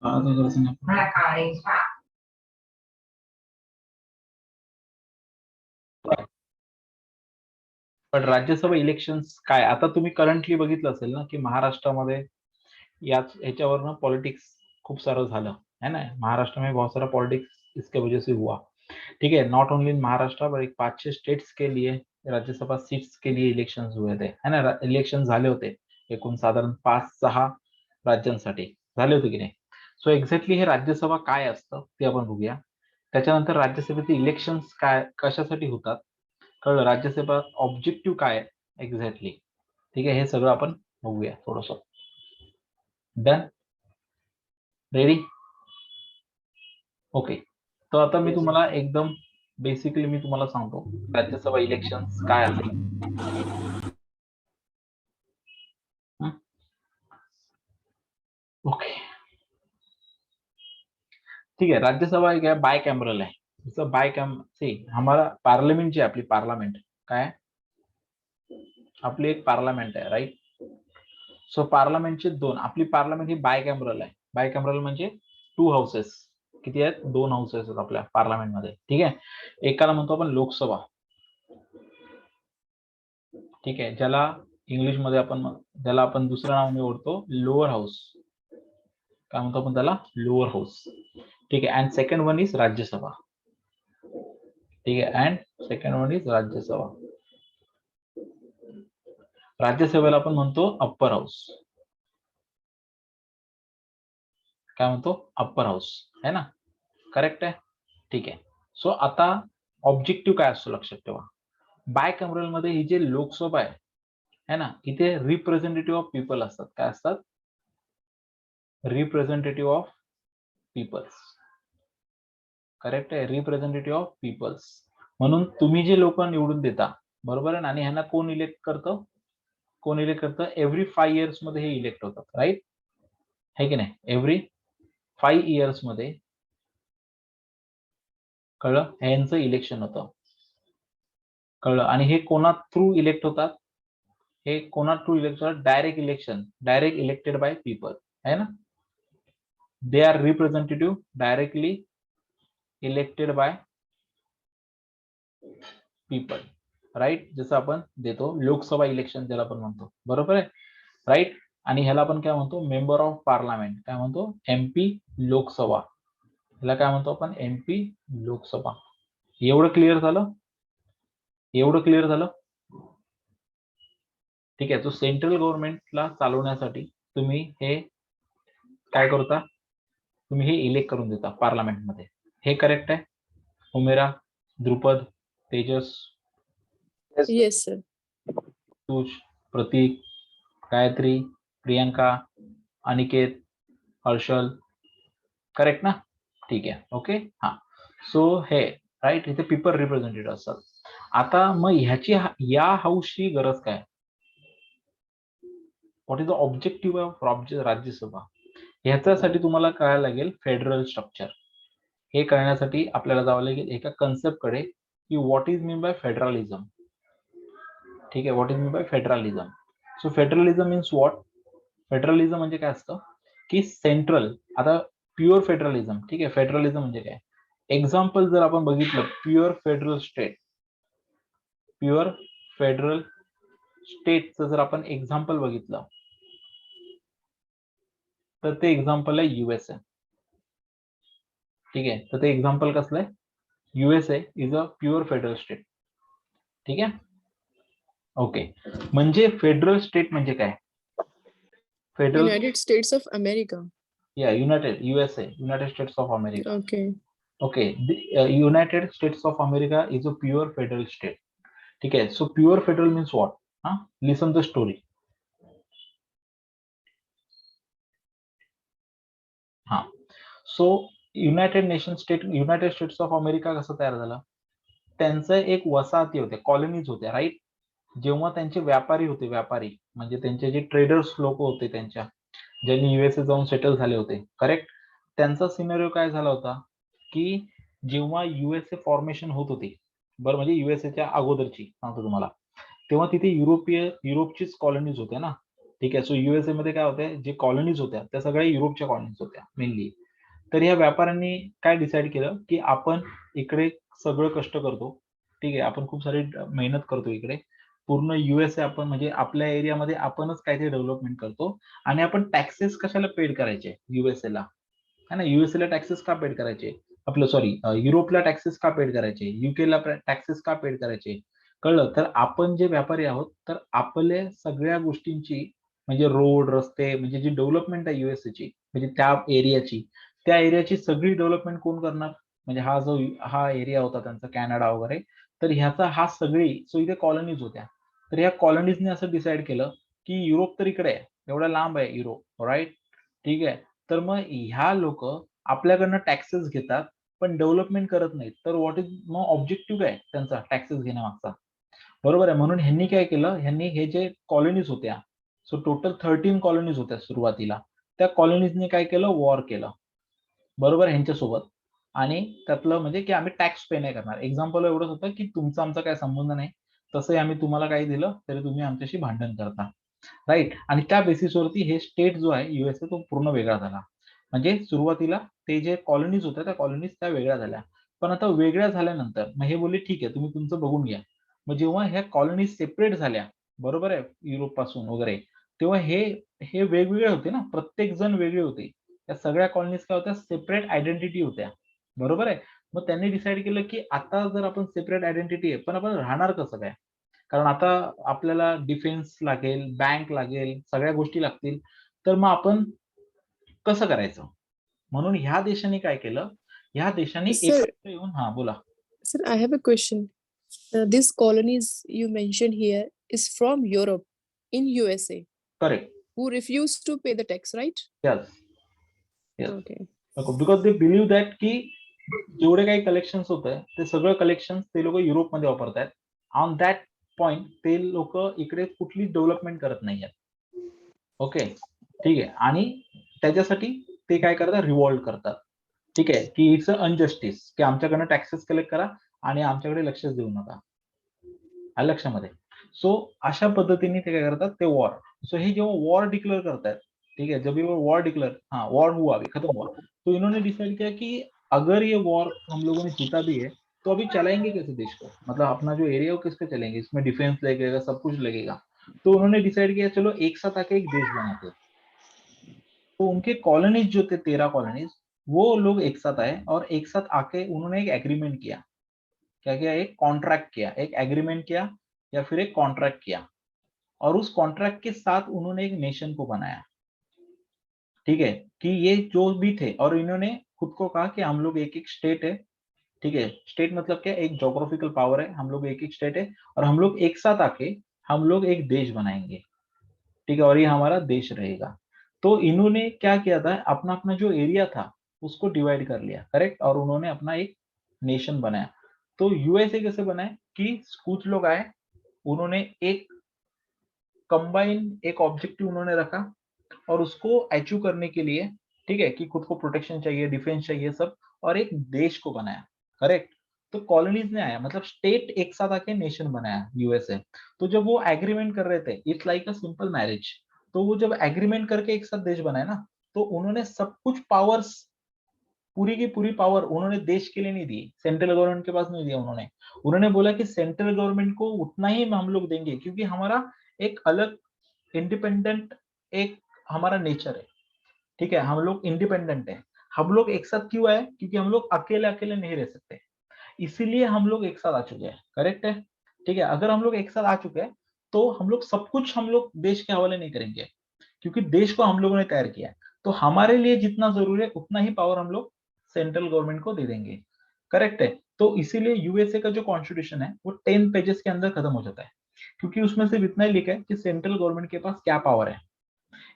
पण राज्यसभा इलेक्शन्स काय, आता तुम्ही करंटली बघितलं असेल ना की महाराष्ट्रामध्ये ह्याच्यावरनं पॉलिटिक्स खूप सारं झालं है ना. महाराष्ट्र में बहुत सारा पॉलिटिक्स इसके वजह से हुआ. ठीक है, not only in Maharashtra but एक 5-6 स्टेट्स के लिए राज्यसभा सीट्स के लिए इलेक्शन हुए थे है ना. इलेक्शन झाले होते एकूण साधारण 5-6 राज्यांसाठी झाले होते की नाही. सो एक्झॅक्टली हे राज्यसभा काय असतं ते आपण बघूया. त्याच्यानंतर राज्यसभेचे इलेक्शन्स काय कशासाठी होतात कळलं. राज्यसभा ऑब्जेक्टिव्ह काय आहे एक्झॅक्टली. ठीक आहे, हे सगळं आपण बघूया थोडंसं. Done, ready, okay. तर आता मी तुम्हाला एकदम बेसिकली मी तुम्हाला सांगतो राज्यसभा इलेक्शन्स काय असतात. ओके, ठीक है. राज्यसभा एक है बाय कैमरल है. जसं बाय कैम सी हमारा पार्लिमेंट जी आपली पार्लमेंट काय आपली एक पार्लमेंट आहे राईट. सो पार्लमेंटचे दोन, आपली पार्लमेंट ही बाय कॅमरल आहे. बाय कॅमरल म्हणजे 2 हाऊसेस. किती आहेत? 2 हाऊसेस आहेत आपल्या पार्लमेंटमध्ये. ठीक आहे, एकाला म्हणतो आपण लोकसभा. ठीक आहे, ज्याला इंग्लिशमध्ये ज्याला आपण दुसरं नाव निवडतो लोअर हाऊस. काय म्हणतो आपण त्याला? Lower house. ठीक आहे, and second one is Rajya Sabha. ठीक आहे, and second one is Rajya Sabha. राज्यसभेला आपण म्हणतो अप्पर हाऊस. काय म्हणतो? अप्पर हाऊस है ना. करेक्ट आहे. ठीक आहे. सो आता ऑब्जेक्टिव्ह काय असतो लक्षात ठेवा. बाय कॅमरल मध्ये ही जे लोकसभा आहे ना, इथे रिप्रेझेंटेटिव्ह ऑफ पीपल असतात. काय असतात? Representative of peoples. करेक्ट आहे, रिप्रेझेंटेटिव्ह ऑफ पीपल्स. म्हणून तुम्ही जे लोक निवडून देता बरोबर आहे ना, आणि ह्यांना कोण इलेक्ट करतं? कोण इलेक्ट करतं? एव्हरी 5 इयर्स मध्ये हे इलेक्ट होतात राईट, है की नाही. एव्हरी 5 इयर्स मध्ये कळलं ह्यांचं इलेक्शन होतं. कळलं. आणि हे कोणा थ्रू इलेक्ट होतात? हे कोणा थ्रू इलेक्ट होतात? Direct election, direct elected by people है ना. They are representative directly elected by people right. जसं आपण देतो लोकसभा इलेक्शन ज्याला आपण म्हणतो बरोबर आहे राईट. आणि ह्याला आपण काय म्हणतो? Member of parliament. काय म्हणतो? एमपी लोकसभा. ह्याला काय म्हणतो आपण? एमपी लोकसभा. एवढं क्लिअर झालं? एवढं क्लिअर झालं? ठीक आहे. तो सेंट्रल गव्हर्नमेंटला चालवण्यासाठी तुम्ही हे काय करता? तुम्ही हे इलेक्ट करून देता पार्लमेंटमध्ये. हे करेक्ट आहे? Umera, Drupad, Tejas, yes sir. Tush, Prateek, Gayatri, Priyanka, Aniket, Harshal, correct ना. ठीक आहे, ओके. हा, सो हे राईट, इथे पीपल रिप्रेझेंटेटिव्ह असतात. आता मग ह्याची या हाऊसची गरज काय? What is the objective of Rajya Sabha? ह्याच्यासाठी तुम्हाला कळायला लागेल फेडरल स्ट्रक्चर. हे कळण्यासाठी आपल्याला जावं लागेल एका कन्सेप्टकडे की what is mean bye federalism. ठीक आहे, what is mean bye federalism. So federalism means what? Federalism म्हणजे काय असतं की सेंट्रल, आता प्युअर फेडरलिझम. ठीक आहे, फेडरलिझम म्हणजे काय? एक्झाम्पल जर आपण बघितलं pure federal state, pure federal स्टेटचं जर आपण एक्झाम्पल बघितलं तर ते एक्झाम्पल आहे युएसए. ठीक आहे, तर ते एक्झाम्पल कसलं आहे? USA is a pure federal state. ठीक आहे, ओके. म्हणजे फेडरल स्टेट म्हणजे काय? Federal United States of America. या USA, United States of America. Okay. Okay, United States of America is a pure federal state. ठीक आहे, so pure federal means what? हा, listen the story. हा, so United States of America कसं तयार झालं? त्यांचं एक वसाहती होते, कॉलनीज होत्या राईट. जेव्हा त्यांचे व्यापारी होते, व्यापारी म्हणजे त्यांचे जे ट्रेडर्स लोक होते त्यांच्या, ज्यांनी युएसए जाऊन सेटल झाले होते करेक्ट, त्यांचा सिनेरिओ काय झाला होता की जेव्हा युएसए फॉर्मेशन होत होती बरं, म्हणजे युएसएच्या अगोदरची सांगतो तुम्हाला, तेव्हा तिथे युरोपचीच कॉलनीज होत्या ना. ठीक आहे. सो युएसए मध्ये काय होतंय, जे कॉलनीज होत्या त्या सगळ्या युरोपच्या कॉलनीज होत्या मेनली. तर ह्या व्यापाऱ्यांनी काय डिसाईड केलं, की आपण इकडे सगळं कष्ट करतो. ठीक आहे. आपण खूप सारी मेहनत करतो इकडे. पूर्ण युएसए आपण म्हणजे आपल्या एरियामध्ये आपणच काहीतरी डेव्हलपमेंट करतो आणि आपण टॅक्सेस कशाला पेड करायचे युएसएला? है ना? युएसएला टॅक्सेस का पेड करायचे? आपलं सॉरी युरोपला टॅक्सेस का पेड करायचे? यूकेला टॅक्सेस का पेड करायचे? कळलं? तर आपण जे व्यापारी आहोत, तर आपल्या सगळ्या गोष्टींची म्हणजे रोड, रस्ते म्हणजे जी डेव्हलपमेंट आहे युएसएची म्हणजे त्या एरियाची सगळी डेव्हलपमेंट कोण करणार? म्हणजे हा एरिया होता त्यांचा कॅनडा वगैरे, तर ह्याचा हा सगळी सो इथे कॉलनीज होत्या. तर ह्या कॉलनीजने असं डिसाईड केलं, की युरोप तर इकडे आहे, एवढा लांब आहे युरोप, राइट? ठीक आहे. तर मग ह्या लोकं आपल्याकडनं टॅक्सेस घेतात, पण डेव्हलपमेंट करत नाहीत. तर मग ऑब्जेक्टिव्ह काय त्यांचा टॅक्सेस घेण्यामागचा? बरोबर आहे. म्हणून ह्यांनी काय केलं, ह्यांनी हे जे कॉलनीज होत्या, सो टोटल 13 कॉलनीज होत्या सुरुवातीला. त्या कॉलनीजनी काय केलं, वॉर केलं. बरोबर ह्यांच्यासोबत आणि त्यातलं म्हणजे की आम्ही टॅक्स पे नाही करणार. एक्झाम्पल एवढंच होतं, की तुमचा आमचा काही संबंध नाही. तसंही आम्ही तुम्हाला काही दिलं, तरी तुम्ही आमच्याशी भांडण करता. राइट? आणि त्या बेसिसवरती हे स्टेट जो आहे यूएसए तो पूर्ण वेगळा झाला. म्हणजे सुरुवातीला ते जे कॉलनीज होत्या, त्या कॉलनीज त्या वेगळ्या झाल्या. पण आता वेगळ्या झाल्यानंतर मग हे बोलले, "ठीक आहे, तुम्ही तुमचं बघून घ्या." मग जेव्हा ह्या कॉलनीज सेपरेट झाल्या, बरोबर आहे, युरोपपासून वगैरे, तेव्हा हे हे वेगवेगळे होते ना, प्रत्येक जण वेगळे होते. त्या सगळ्या कॉलनीज काय होत्या, सेपरेट आयडेंटिटी होत्या. बरोबर आहे? मग त्यांनी डिसाईड केलं, की आता जर आपण सेपरेट आयडेंटिटी आहे, पण आपण राहणार कसं काय? कारण आता आपल्याला डिफेन्स लागेल, बँक लागेल, सगळ्या गोष्टी लागतील. तर मग आपण कसं करायचं? म्हणून ह्या देशाने काय केलं, ह्या देशाने Sir, एकत्र येऊन हां, बोला. sir, I have a question. These colonies you mentioned here is from Europe in USA correct. who refused to pay the tax, right? Yes, yes. Okay. Because they believe that की जेवढे काही collections होतंय, ते सगळं collections ते लोकं युरोपमध्ये वापरतायत. On that point ते लोकं इकडे कुठलीच डेव्हलपमेंट करत नाहीयेत. ओके. ठीक आहे. आणि त्याच्यासाठी ते काय करतात, रिव्हॉल्ट करतात. ठीक आहे, की इट्स अ अनजस्टिस की आमच्याकडनं टॅक्सेस कलेक्ट करा आणि आमच्याकडे लक्षच देऊ नका. आलं लक्षामध्ये. सो अशा पद्धतीने ते काय करतात, ते वॉर. सो हे जेव्हा वॉर डिक्लेअर करतायत, ठीक है, जब ये वो वॉर डिक्लेअर हाँ, वॉर हुआ अभी खत्म हुआ. तो इन्होंने डिसाइड किया कि अगर ये वॉर हम लोगों ने जीता भी है, तो अभी चलाएंगे कैसे देश को? मतलब अपना जो एरिया है वो किस पे चलेंगे? इसमें डिफेंस लगेगा, सब कुछ लगेगा. तो उन्होंने डिसाइड किया चलो एक साथ आके एक देश बनाते हैं. तो उनके कॉलोनीज जो थे 13 कॉलोनीज, वो लोग एक साथ आए और एक साथ आके उन्होंने एक एग्रीमेंट किया. क्या किया? एक कॉन्ट्रैक्ट किया, एक एग्रीमेंट किया या फिर एक कॉन्ट्रैक्ट किया और उस कॉन्ट्रैक्ट के साथ उन्होंने एक नेशन को बनाया। ठीक है? कि ये जो भी थे और इन्होंने खुद को कहा कि हम लोग एक-एक स्टेट है, ठीक है? स्टेट मतलब क्या? एक ज्योग्राफिकल पावर है, हम लोग एक-एक स्टेट है और हम लोग एक साथ आके हम लोग एक देश बनाएँगे। ठीक है? और ये हमारा देश रहेगा। तो इन्होंने क्या किया था, अपना-अपना जो एरिया था, उसको डिवाइड कर लिया, करेक्ट? और उन्होंने अपना एक नेशन बनाया। तो यूएसए कैसे बना है कि कुछ लोग आए, उन्होंने एक कंबाइन एक ऑब्जेक्टिव उन्होंने रखा और उसको अचीव करने के लिए, ठीक है, कि खुद को प्रोटेक्शन चाहिए, डिफेंस चाहिए सब और एक देश को बनाया, करेक्ट? तो कॉलोनीज़ ने आया मतलब स्टेट एक साथ आके नेशन बनाया यूएसए। तो जब वो एग्रीमेंट कर रहे थे, it's like a simple marriage. तो वो जब एग्रीमेंट करके एक साथ देश बनाया ना, तो उन्होंने सब कुछ पावर्स पूरी की पूरी पावर उन्होंने देश के लिए नहीं दी, सेंट्रल गवर्नमेंट के पास नहीं दिया उन्होंने। उन्होंने बोला कि सेंट्रल गवर्नमेंट को उतना ही हम लोग देंगे क्योंकि हमारा एक अलग इंडिपेंडेंट एक हमारा नेचर है, ठीक है? हम लोग इंडिपेंडेंट हैं। हम लोग एक साथ क्यों आए? क्योंकि हम लोग अकेले-अकेले नहीं रह सकते। इसीलिए हम लोग एक साथ आ चुके हैं, करेक्ट है? ठीक है? अगर हम लोग एक साथ आ चुके हैं, तो हम लोग सब कुछ हम लोग देश के हवाले नहीं करेंगे, क्योंकि देश को हम लोगों ने तैयार किया है। तो हमारे लिए जितना ज़रूरी है, उतना ही पावर हम लोग सेंट्रल गवर्नमेंट को दे देंगे, करेक्ट है? तो इसीलिए यूएसए का जो कॉन्स्टिट्यूशन है, वो 10 पेजेस के अंदर खत्म हो जाता है, क्योंकि उसमें सिर्फ इतना ही लिखा है कि सेंट्रल गवर्नमेंट के पास क्या पावर है।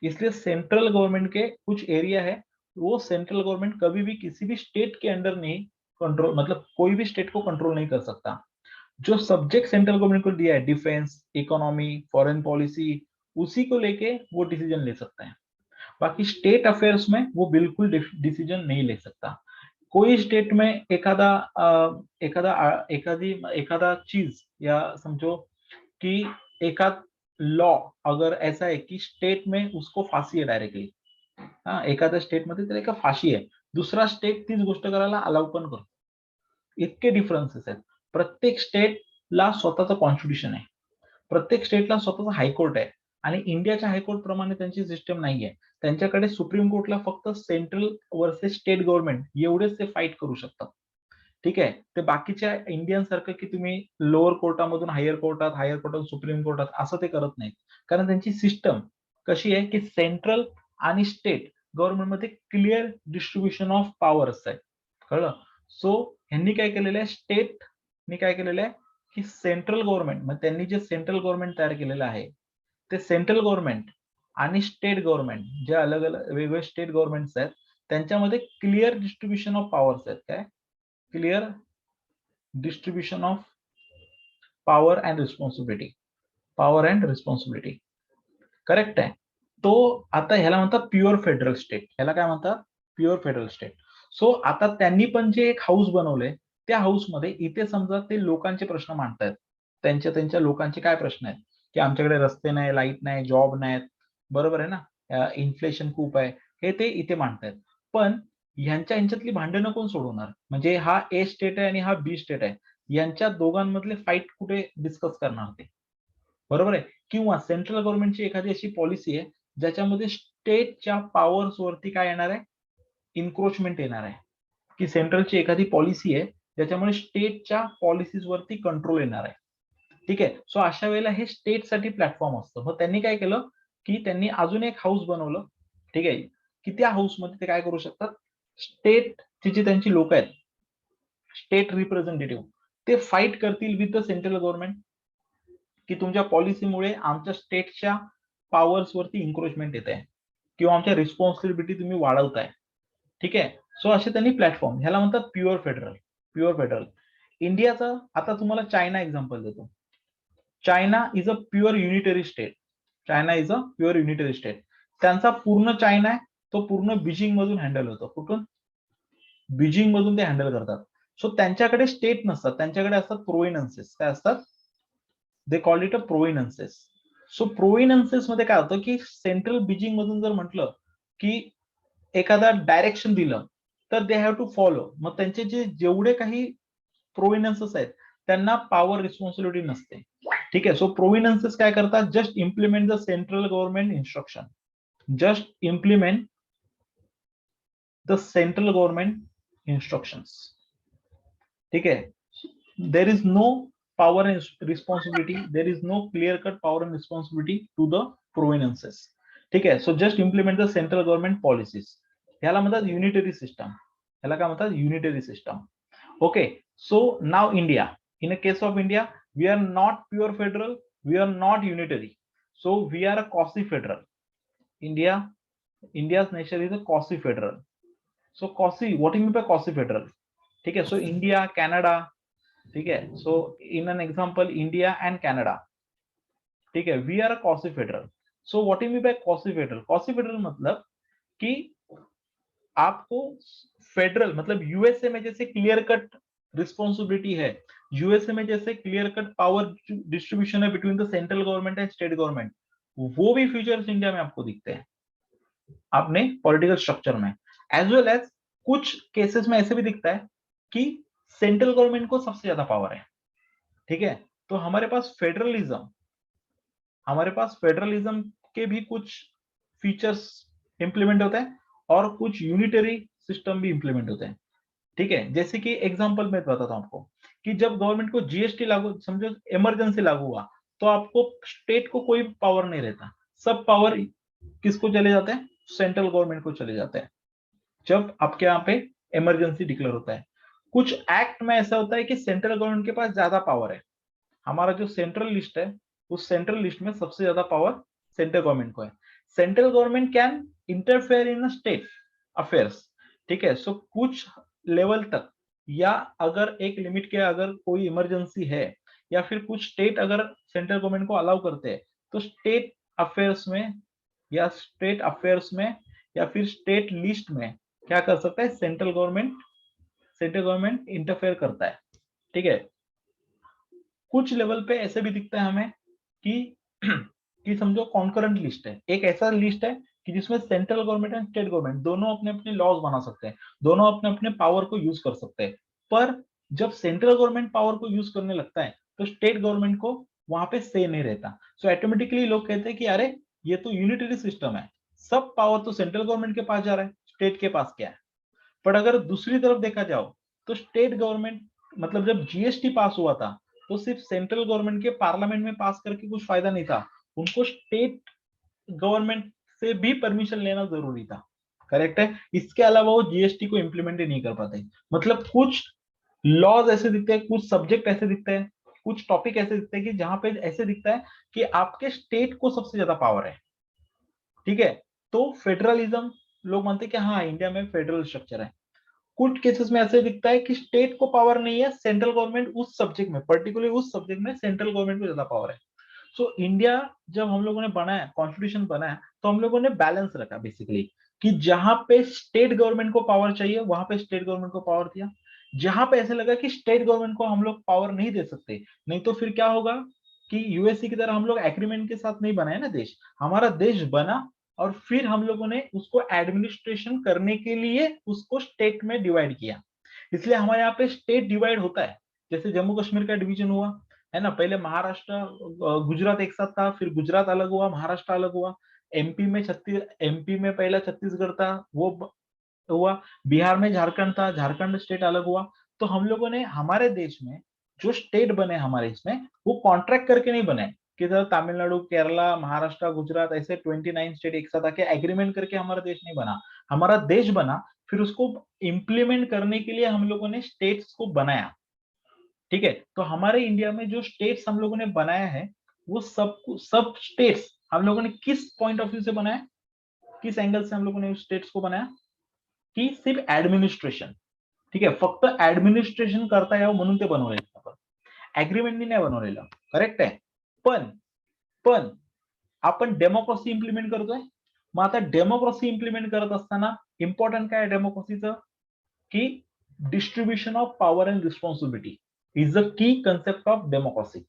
इसलिए सेंट्रल गवर्नमेंट के कुछ एरिया है, वो सेंट्रल गवर्नमेंट कभी भी किसी भी स्टेट के अंडर नहीं कंट्रोल मतलब कोई भी स्टेट को कंट्रोल नहीं कर सकता। जो सब्जेक्ट सेंट्रल गवर्नमेंट को दिया है डिफेंस, इकोनॉमी, फॉरेन पॉलिसी उसी को लेके वो डिसीजन ले सकते हैं। बाकी स्टेट अफेयर्स में वो बिल्कुल डिसीजन नहीं ले सकता। कोई स्टेट में एखादा चीज या समझो की एखाद लॉ अगर ऐसा आहे की स्टेट में उसको फाशी आहे डायरेक्टली, हा एखाद्या स्टेटमध्ये त्याला एका फाशी आहे, दुसरा स्टेट तीच गोष्ट करायला अलाउ पण करतो. इतके डिफरन्सेस आहेत. प्रत्येक स्टेटला स्वतःचं कॉन्स्टिट्यूशन आहे, प्रत्येक स्टेटला स्वतःचं हायकोर्ट आहे आणि इंडियाच्या हायकोर्ट प्रमाणे त्यांची सिस्टम नाहीये. त्यांच्याकडे सुप्रीम कोर्टला फक्त सेंट्रल वर्सेस स्टेट गव्हर्नमेंट एवढेच ते फाईट करू शकतात. ठीक आहे, ते बाकीच्या इंडियन सारखं की तुम्ही लोअर कोर्टामधून हायर कोर्टात, हायर कोर्टातून सुप्रीम कोर्टात असं ते करत नाहीत. कारण त्यांची सिस्टम कशी आहे की सेंट्रल आणि स्टेट गव्हर्नमेंटमध्ये क्लिअर डिस्ट्रीब्युशन ऑफ पॉवर्स आहे. कळलं? सो ह्यांनी काय केलेलं आहे, स्टेटनी काय केलेलं आहे की सेंट्रल गव्हर्नमेंट, मग त्यांनी जे सेंट्रल गव्हर्नमेंट तयार केलेलं आहे ते सेंट्रल गव्हर्नमेंट आणि स्टेट गव्हर्नमेंट जे अलग अलग वेगवेगळे स्टेट गव्हर्नमेंट्स आहेत त्यांच्यामध्ये क्लिअर डिस्ट्रीब्युशन ऑफ पॉवर्स आहेत. काय clear distribution of power and responsibility, power and responsibility correct आहे. तो आता ह्याला म्हणतात प्युअर फेडरल स्टेट. ह्याला काय म्हणतात? Pure federal state. सो आता त्यांनी पण जे एक हाऊस बनवलंय त्या हाऊसमध्ये इथे समजा ते लोकांचे प्रश्न मांडतायत. त्यांच्या त्यांच्या लोकांचे काय प्रश्न आहेत की आमच्याकडे रस्ते नाही, लाईट नाही, जॉब नाहीत, बरोबर आहे ना, इन्फ्लेशन खूप आहे, हे ते इथे मांडतायत. पण ह्यांच्यातली भांडणं कोण सोडवणार? म्हणजे हा ए स्टेट आहे आणि हा बी स्टेट आहे, यांच्या दोघांमधले फाईट कुठे डिस्कस करणार ते? बरोबर आहे. किंवा सेंट्रल गव्हर्नमेंटची एखादी अशी पॉलिसी आहे ज्याच्यामध्ये स्टेटच्या पॉवर्स वरती काय येणार आहे, इन्क्रोचमेंट येणार आहे. की सेंट्रलची एखादी पॉलिसी आहे ज्याच्यामुळे स्टेटच्या पॉलिसीज वरती कंट्रोल येणार आहे. ठीक आहे. सो अशा वेळेला हे स्टेटसाठी प्लॅटफॉर्म असतं. मग त्यांनी काय केलं की त्यांनी अजून एक हाऊस बनवलं. ठीक आहे, की त्या हाऊसमध्ये ते काय करू शकतात, स्टेटची जी त्यांची लोक आहेत, स्टेट रिप्रेझेंटेटिव्ह, ते फाईट करतील विथ द सेंट्रल गव्हर्नमेंट की तुमच्या पॉलिसीमुळे आमच्या स्टेटच्या पॉवर्स वरती इन्क्रोचमेंट येत आहे किंवा आमच्या रिस्पॉन्सिबिलिटी तुम्ही वाढवताय. ठीक आहे. सो असे त्यांनी प्लॅटफॉर्म, ह्याला म्हणतात प्युअर फेडरल. प्युअर फेडरल इंडियाचं आता तुम्हाला चायना एक्झाम्पल देतो. China is a pure unitary state. China is a pure unitary state. त्यांचा पूर्ण चायना आहे तो पूर्ण बीजिंग मधून हँडल होतो. कुठून? बीजिंग मधून ते हँडल करतात. सो त्यांच्याकडे स्टेट नसतात, त्यांच्याकडे असतात प्रोव्हिन्सेस. काय असतात? They call it a provinces. So provinces मध्ये काय होतं की सेंट्रल बीजिंग मधून जर म्हटलं की एखादा डायरेक्शन दिलं तर दे हॅव टू फॉलो. मग त्यांचे जे जेवढे काही प्रोव्हिन्सेस आहेत त्यांना पॉवर रिस्पॉन्सिबिलिटी नसते. ठीक आहे. सो प्रोव्हिन्सेस काय करतात, just implement the central government instruction, just implement the central government instructions. ठीक आहे. There is no power and responsibility, there is no clear cut power and responsibility to the provinces. ठीक आहे. So just implement the central government policies. ह्याला म्हणतात unitary system. ह्याला काय म्हणतात? Unitary system. Okay. So now India, in a case of India we are not pure federal, we are not unitary, so we are a quasi federal. India, India's nature is a quasi federal. So quasi, what you mean by quasi federal? ठीक आहे. So India, Canada, ठीक है. So in an example India and Canada, ठीक है, we are a quasi federal. So what you mean by quasi federal? Quasi federal मतलब कि आपको federal मतलब यूएसए में जैसे क्लियर कट रिस्पॉन्सिबिलिटी है, यूएसए में जैसे क्लियर कट पावर डिस्ट्रीब्यूशन है between the central government and state government, वो भी फीचर्स इंडिया में आपको दिखते हैं अपने पॉलिटिकल स्ट्रक्चर में. एज वेल एज कुछ केसेस में ऐसे भी दिखता है कि सेंट्रल गवर्नमेंट को सबसे ज्यादा पावर है. ठीक है. तो हमारे पास फेडरलिज्म के भी कुछ फीचर्स इंप्लीमेंट होते हैं और कुछ यूनिटरी सिस्टम भी इंप्लीमेंट होते हैं. ठीक है. जैसे कि एग्जांपल मैं बताता हूं आपको कि जब गवर्नमेंट को जीएसटी लागू, समझो इमरजेंसी लागू हुआ, तो आपको स्टेट को कोई पावर नहीं रहता, सब पावर किसको चले जाते हैं? सेंट्रल गवर्नमेंट को चले जाते हैं जब आपके यहाँ पे इमरजेंसी डिक्लेयर होता है. कुछ एक्ट में ऐसा होता है कि सेंट्रल गवर्नमेंट के पास ज्यादा पावर है. हमारा जो सेंट्रल लिस्ट है उस सेंट्रल लिस्ट में सबसे ज्यादा पावर सेंट्रल गवर्नमेंट को है. Central government can interfere in state affairs. ठीक है. सो कुछ लेवल तक, या अगर एक लिमिट के अगर कोई इमरजेंसी है या फिर कुछ स्टेट अगर सेंट्रल गवर्नमेंट को अलाउ करते हैं तो स्टेट अफेयर्स में या फिर स्टेट लिस्ट में क्या कर सकता है, सेंट्रल गवर्नमेंट इंटरफेयर करता है. ठीक है. कुछ लेवल पे ऐसे भी दिखता है हमें कि कि समझो कॉन्करेंट लिस्ट है, एक ऐसा लिस्ट है कि जिसमें central government and state government दोनों अपने अपने लॉज बना सकते हैं, दोनों अपने अपने पावर को यूज कर सकते हैं। पर जब सेंट्रल गवर्नमेंट पावर को यूज करने लगता है तो स्टेट गवर्नमेंट को वहां पे से नहीं रहता। सो ऑटोमेटिकली लोग कहते हैं कि अरे ये तो यूनिटरी सिस्टम है, सब पावर तो सेंट्रल गवर्नमेंट के पास जा रहा है, स्टेट के पास क्या है। पर अगर दूसरी तरफ देखा जाओ तो स्टेट गवर्नमेंट, मतलब जब जीएसटी पास हुआ था तो सिर्फ सेंट्रल गवर्नमेंट के पार्लियामेंट में पास करके कुछ फायदा नहीं था, उनको स्टेट गवर्नमेंट से भी परमिशन लेना जरूरी था। करेक्ट है, इसके अलावा वो जीएसटी को इंप्लीमेंट ही नहीं कर पाते। मतलब कुछ लॉज ऐसे दिखते हैं, कुछ सब्जेक्ट ऐसे दिखते हैं, कुछ टॉपिक ऐसे दिखते हैं कि जहां पे ऐसे दिखता है कि आपके स्टेट को सबसे ज्यादा पावर है। ठीक है, तो फेडरलिज्म लोग मानते हैं कि हाँ इंडिया में फेडरल स्ट्रक्चर है। कुछ केसेस में ऐसे दिखता है कि स्टेट को पावर नहीं है, सेंट्रल गवर्नमेंट उस सब्जेक्ट में, पर्टिकुलरली उस सब्जेक्ट में सेंट्रल गवर्नमेंट को ज्यादा पावर है। सो इंडिया जब हम लोगों ने बनाया, कॉन्स्टिट्यूशन बनाया, तो हम लोगों ने बैलेंस रखा बेसिकली, कि जहां पे स्टेट गवर्नमेंट को पावर चाहिए वहां पे स्टेट गवर्नमेंट को पावर दिया, जहां पे ऐसे लगा कि स्टेट गवर्नमेंट को हम लोग पावर नहीं दे सकते, नहीं तो फिर क्या होगा कि यूएससी की तरह हम लोग एग्रीमेंट के साथ नहीं बनाए ना देश, हमारा देश बना और फिर हम लोगों ने उसको एडमिनिस्ट्रेशन करने के लिए उसको स्टेट में डिवाइड किया। इसलिए हमारे यहाँ पे स्टेट डिवाइड होता है, जैसे जम्मू कश्मीर का डिवीजन हुआ है ना, पहले महाराष्ट्र गुजरात एक साथ था, फिर गुजरात अलग हुआ, महाराष्ट्र अलग हुआ, एमपी में पहला छत्तीसगढ़ था, वो हुआ, बिहार में झारखंड था, झारखंड स्टेट अलग हुआ। तो हम लोगों ने हमारे देश में जो स्टेट बने हमारे इसमें, वो कॉन्ट्रैक्ट करके नहीं बने कि सर तमिलनाडु, केरला, महाराष्ट्र, गुजरात ऐसे 29 स्टेट एक साथ आके एग्रीमेंट करके हमारा देश नहीं बना। हमारा देश बना, फिर उसको इम्प्लीमेंट करने के लिए हम लोगों ने स्टेट्स को बनाया। ठीक है, तो हमारे इंडिया में जो स्टेट्स हम लोगों ने बनाया है, वो सब स्टेट्स हम लोगों ने किस पॉइंट ऑफ व्यू से बनाया, किस एंगल से हम लोगों ने उस स्टेट्स को बनाया, की सिर्फ ऍडमिनिस्ट्रेशन। ठीक आहे, फक्त ऍडमिनिस्ट्रेशन करता यावं म्हणून ते बनवलेलं आपण, अग्रीमेंटनी नाही बनवलेलं. करेक्ट आहे. पण पण आपण डेमोक्रसी इम्प्लिमेंट करतोय. मग आता डेमोक्रसी इम्प्लिमेंट करत असताना इम्पॉर्टंट काय आहे डेमोक्रसीचं, की distribution of power and responsibility is a की कन्सेप्ट ऑफ डेमोक्रसी.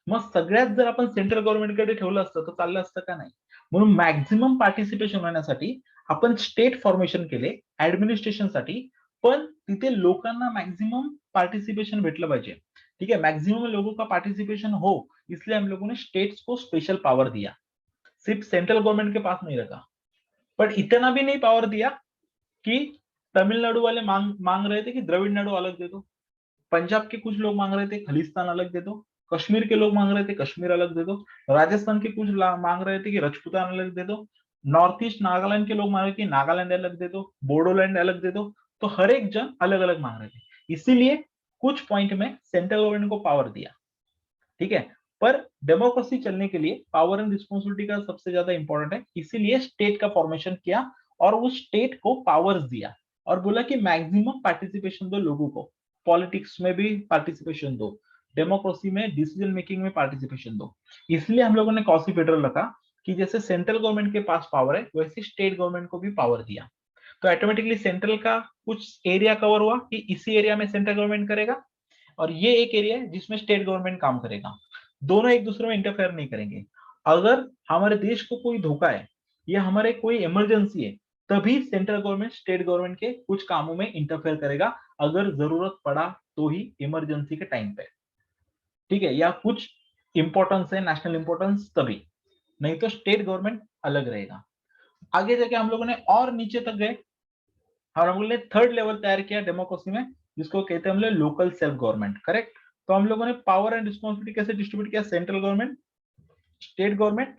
मग सगळ्यात जर आपण सेंट्रल गव्हर्नमेंटकडे ठेवलं असतं तर चाललं असतं का नाही. म्हणून मॅक्झिमम पार्टिसिपेशन होण्यासाठी आपण स्टेट फॉर्मेशन केले ऍडमिनिस्ट्रेशनसाठी, पण तिथे लोकांना मॅक्झिमम पार्टिसिपेशन भेटलं पाहिजे. ठीक है, मैक्सिमम लोगों का पार्टिसिपेशन हो, इसलिए हम लोगों ने स्टेट्स को स्पेशल पावर दिया, सिर्फ सेंट्रल गवर्नमेंट के पास नहीं रखा। पर इतना भी नहीं पावर दिया कि तमिलनाडु वाले मांग रहे थे कि द्रविड़ नाडु अलग दे दो, पंजाब के कुछ लोग मांग रहे थे खालिस्तान अलग दे दो, कश्मीर के लोग मांग रहे थे कश्मीर अलग दे दो, राजस्थान के कुछ मांग रहे थे कि राजपूतान अलग दे दो, नॉर्थ ईस्ट नागालैंड के लोग मांग रहे थे कि नागालैंड अलग दे दो, बोडोलैंड अलग दे दो। तो हर एक जन अलग अलग मांग रहे थे, इसीलिए कुछ पॉइंट में सेंट्रल गवर्नमेंट को पावर दिया। ठीक है, पर डेमोक्रेसी चलने के लिए पावर एंड रिस्पॉन्सिबिलिटी का सबसे ज्यादा इंपॉर्टेंट है, इसीलिए स्टेट का फॉर्मेशन किया और उस स्टेट को पावर्स दिया और बोला कि मैक्सिमम पार्टिसिपेशन दो लोगों को, पॉलिटिक्स में भी पार्टिसिपेशन दो, डेमोक्रेसी में डिसीजन मेकिंग में पार्टिसिपेशन दो। इसलिए हम लोगों ने कॉसी फेडरल रखा कि जैसे सेंट्रल गवर्नमेंट के पास पावर है वैसे स्टेट गवर्नमेंट को भी पावर दिया। तो ऑटोमेटिकली सेंट्रल का कुछ एरिया कवर हुआ कि इसी एरिया में सेंट्रल गवर्नमेंट करेगा और ये एक एरिया है जिसमें स्टेट गवर्नमेंट काम करेगा, दोनों एक दूसरे में इंटरफेयर नहीं करेंगे। अगर हमारे देश को कोई धोखा है या हमारे कोई इमरजेंसी है, तभी सेंट्रल गवर्नमेंट स्टेट गवर्नमेंट के कुछ कामों में इंटरफेयर करेगा, अगर जरूरत पड़ा तो ही, इमरजेंसी के टाइम पे। ठीक है, या कुछ इंपॉर्टेंस है, नेशनल इंपॉर्टेंस, तभी, नहीं तो स्टेट गवर्नमेंट अलग रहेगा। आगे जाके हम लोगों ने और नीचे तक गए और हम लोगों ने थर्ड लेवल तैयार किया डेमोक्रेसी में, जिसको कहते हैं हम लोग लोकल सेल्फ गवर्नमेंट। करेक्ट, तो हम लोगों ने पावर एंड रिस्पॉन्सिबिलिटी कैसे डिस्ट्रीब्यूट किया, सेंट्रल गवर्नमेंट, स्टेट गवर्नमेंट,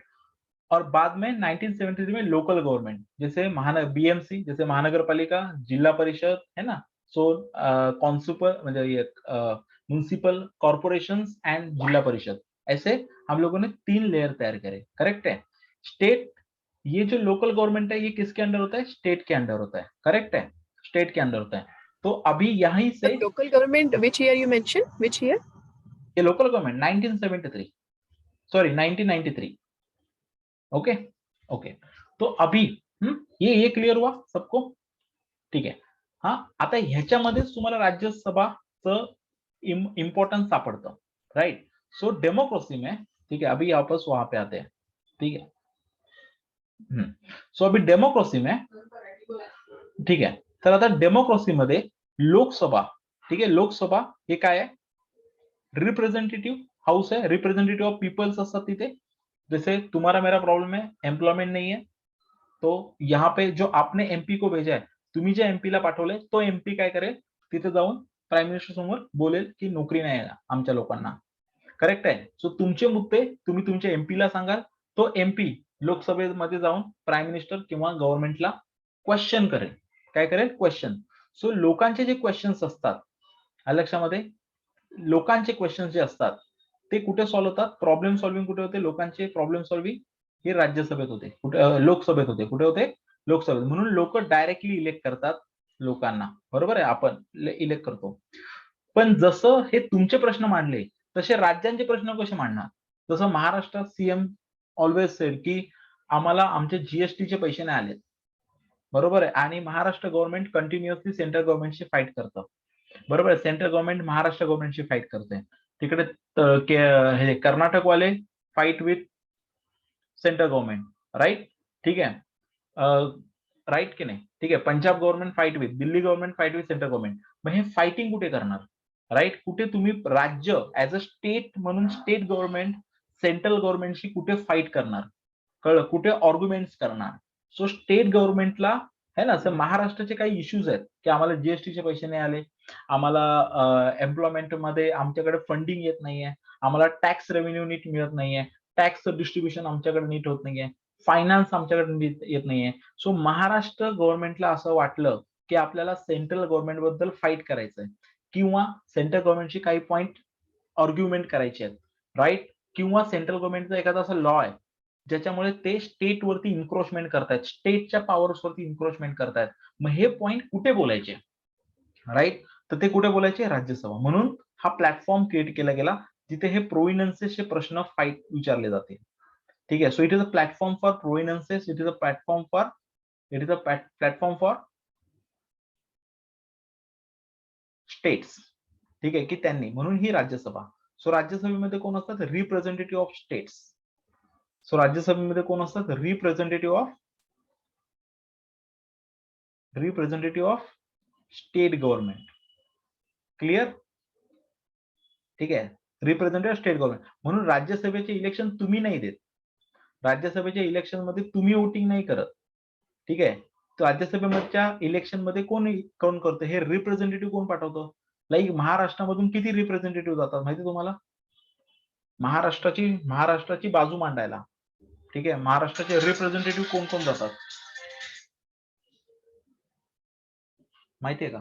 और बाद में 1973 में लोकल गवर्नमेंट, जैसे महानगर बीएमसी, जैसे महानगर पालिका, जिला परिषद है ना, सो कॉन्सिपल म्हणजे ये म्युनिसिपल कॉर्पोरेशन एंड जिला परिषद, ऐसे हम लोगों ने 3 लेयर तैयार करे। करेक्ट है, स्टेट, ये जो लोकल गवर्नमेंट है ये किसके अंडर होता है, स्टेट के अंडर होता है। करेक्ट है, स्टेट के अंडर होता है। तो अभी यहीं से The local government, which year you mentioned? Which year? ये local government 1973, sorry 1993। Okay okay, तो अभी ये क्लियर हुआ सबको? ठीक आहे. हा, आता ह्याच्यामध्येच तुम्हाला राज्यसभाचं इम्पोर्टेंस सापडतं, राइट? सो डेमोक्रेसी में, ठीक है, अभी वापस वहां पे आते हैं। ठीक है. सो अभी डेमोक्रेसी में, ठीक आहे, तर आता डेमोक्रेसीमध्ये लोकसभा, ठीक आहे, लोकसभा हे काय आहे, रिप्रेझेंटेटिव्ह हाऊस है, रिप्रेजेंटेटिव ऑफ पीपल्स असतात तिथे. जैसे तुम्हारा मेरा प्रॉब्लम है, एम्प्लॉयमेंट नहीं है, तो यहाँ पे जो आपने एमपी को भेजा है, तुम्ही जे एमपीला पाठवलंय तो एमपी काय करेल, तिथे जाऊन प्राईम मिनिस्टर समोर बोलेल की नोकरी नाही आहे आमच्या लोकांना. करेक्ट आहे. सो तुमचे मुद्दे तुम्ही तुमच्या एमपीला सांगाल, तो एमपी लोकसभेमध्ये जाऊन प्राईम मिनिस्टर किंवा गव्हर्नमेंटला क्वेश्चन करेल. काय करेल? क्वेश्चन. सो लोकांचे जे क्वेश्चन्स असतात, लक्षामध्ये, लोकांचे क्वेश्चन्स जे असतात ते कुठे सॉल्व्ह होतात? प्रॉब्लेम सॉल्व्हिंग कुठे होते? लोकांचे प्रॉब्लेम सॉल्व्हिंग हे राज्यसभेत होते, कुठे? लोकसभेत होते. कुठे होते? लोकसभेत. म्हणून लोक डायरेक्टली इलेक्ट करतात लोकांना, बरोबर आहे, आपण इलेक्ट करतो. पण जसं हे तुमचे प्रश्न मांडले तसे राज्यांचे प्रश्न कसे मांडणार? जसं महाराष्ट्रात सीएम ऑलवेज सेड की आम्हाला आमचे जीएसटीचे पैसे नाही आलेत, बरोबर आहे, आणि महाराष्ट्र गव्हर्नमेंट कंटिन्युअसली सेंट्रल गव्हर्नमेंटशी फाईट करतं, बरोबर आहे. सेंट्रल गव्हर्नमेंट महाराष्ट्र गव्हर्नमेंटशी फाईट करते. तिकडे हे कर्नाटकवाले fight with central government, right? ठीक आहे, राईट की नाही? ठीक आहे. Punjab government fight with, Delhi government fight with central government. मग हे फायटिंग कुठे करणार? राईट? कुठे तुम्ही राज्य ऍज अ स्टेट म्हणून स्टेट गव्हर्नमेंट सेंट्रल गव्हर्नमेंटशी कुठे फाईट करणार? कळलं? कुठे आर्ग्युमेंट्स करणार? सो स्टेट गव्हर्नमेंटला है ना, असं महाराष्ट्राचे काही इश्यूज आहेत की आम्हाला जीएसटीचे पैसे नाही आले, आम्हाला एम्प्लॉयमेंट मध्ये आमच्याकडे फंडिंग येत नाहीये, आम्हाला टॅक्स रेव्हेन्यू नीट मिळत नाहीये, टॅक्स डिस्ट्रीब्युशन आमच्याकडे नीट होत नाहीये, फायनान्स आमच्याकडे नीट येत नाहीये. सो महाराष्ट्र गव्हर्नमेंटला असं वाटलं की आपल्याला सेंट्रल गव्हर्नमेंट बद्दल फाईट करायचंय किंवा सेंट्रल गव्हर्नमेंटची काही पॉइंट आर्ग्युमेंट करायचे आहेत, राईट? किंवा सेंट्रल गव्हर्नमेंटचा एखादा असा लॉ आहे ज्याच्यामुळे ते स्टेट वरती इन्क्रोचमेंट करतायत, स्टेटच्या पॉवर्स वरती इन्क्रोचमेंट करतायत. मग हे पॉइंट कुठे बोलायचे, राईट? तर ते कुठे बोलायचे? राज्यसभा. म्हणून हा प्लॅटफॉर्म क्रिएट केला गेला जिथे हे प्रोव्हिनन्सेसचे प्रश्न फाईट विचारले जाते. ठीक आहे. So it is a platform for provinces, it is a platform for states. ठीक आहे, की त्यांनी, म्हणून ही राज्यसभा. सो राज्यसभेमध्ये कोण असतात? Representative of states. सो राज्यसभेमध्ये कोण असतात? Representative of state government. Clear? ठीक आहे. Representative state government. म्हणून राज्यसभेचे इलेक्शन तुम्ही नाही देत. राज्यसभेच्या इलेक्शन मध्ये तुम्ही वोटिंग नाही करत. ठीक आहे. राज्यसभेच्या इलेक्शन मध्ये कोण करतं? हे रिप्रेझेंटेटिव्ह कोण पाठवतं? लाईक महाराष्ट्रामधून किती रिप्रेझेंटेटिव्ह जातात माहिती तुम्हाला? महाराष्ट्राची बाजू मांडायला, ठीक आहे, महाराष्ट्राचे रिप्रेझेंटेटिव्ह कोण कोण जातात माहितीये का?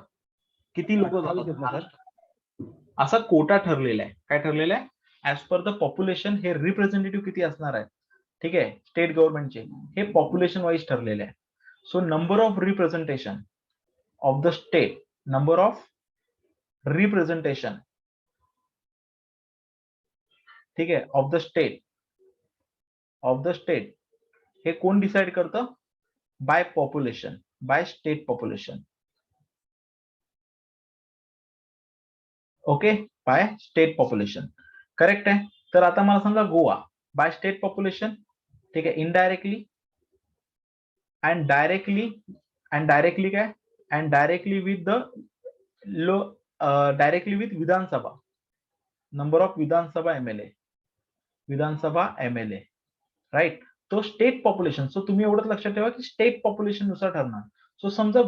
किती लोक जातात? असा कोटा ठरलेला आहे. काय ठरलेला आहे? ऍज पर द पॉप्युलेशन हे रिप्रेझेंटेटिव्ह किती असणार आहे, ठीक आहे, स्टेट गव्हर्नमेंटचे, हे पॉप्युलेशन वाईज ठरलेले आहे. So number of representation of the state, number of representation, ठीक आहे, ऑफ द स्टेट हे कोण डिसाइड करतं? By population, by state population. Okay, by state population. Correct आहे. तर आता मला सांगा, गोवा बाय स्टेट पॉप्युलेशन, ठीक आहे, इनडायरेक्टली अँड डायरेक्टली काय? And directly with the directly with Vidhan Sabha, number of Vidhan Sabha MLA, right? तो स्टेट पॉप्युलेशन. सो तुम्ही एवढंच लक्षात ठेवा की स्टेट पॉप्युलेशन नुसार ठरणार. सो समजा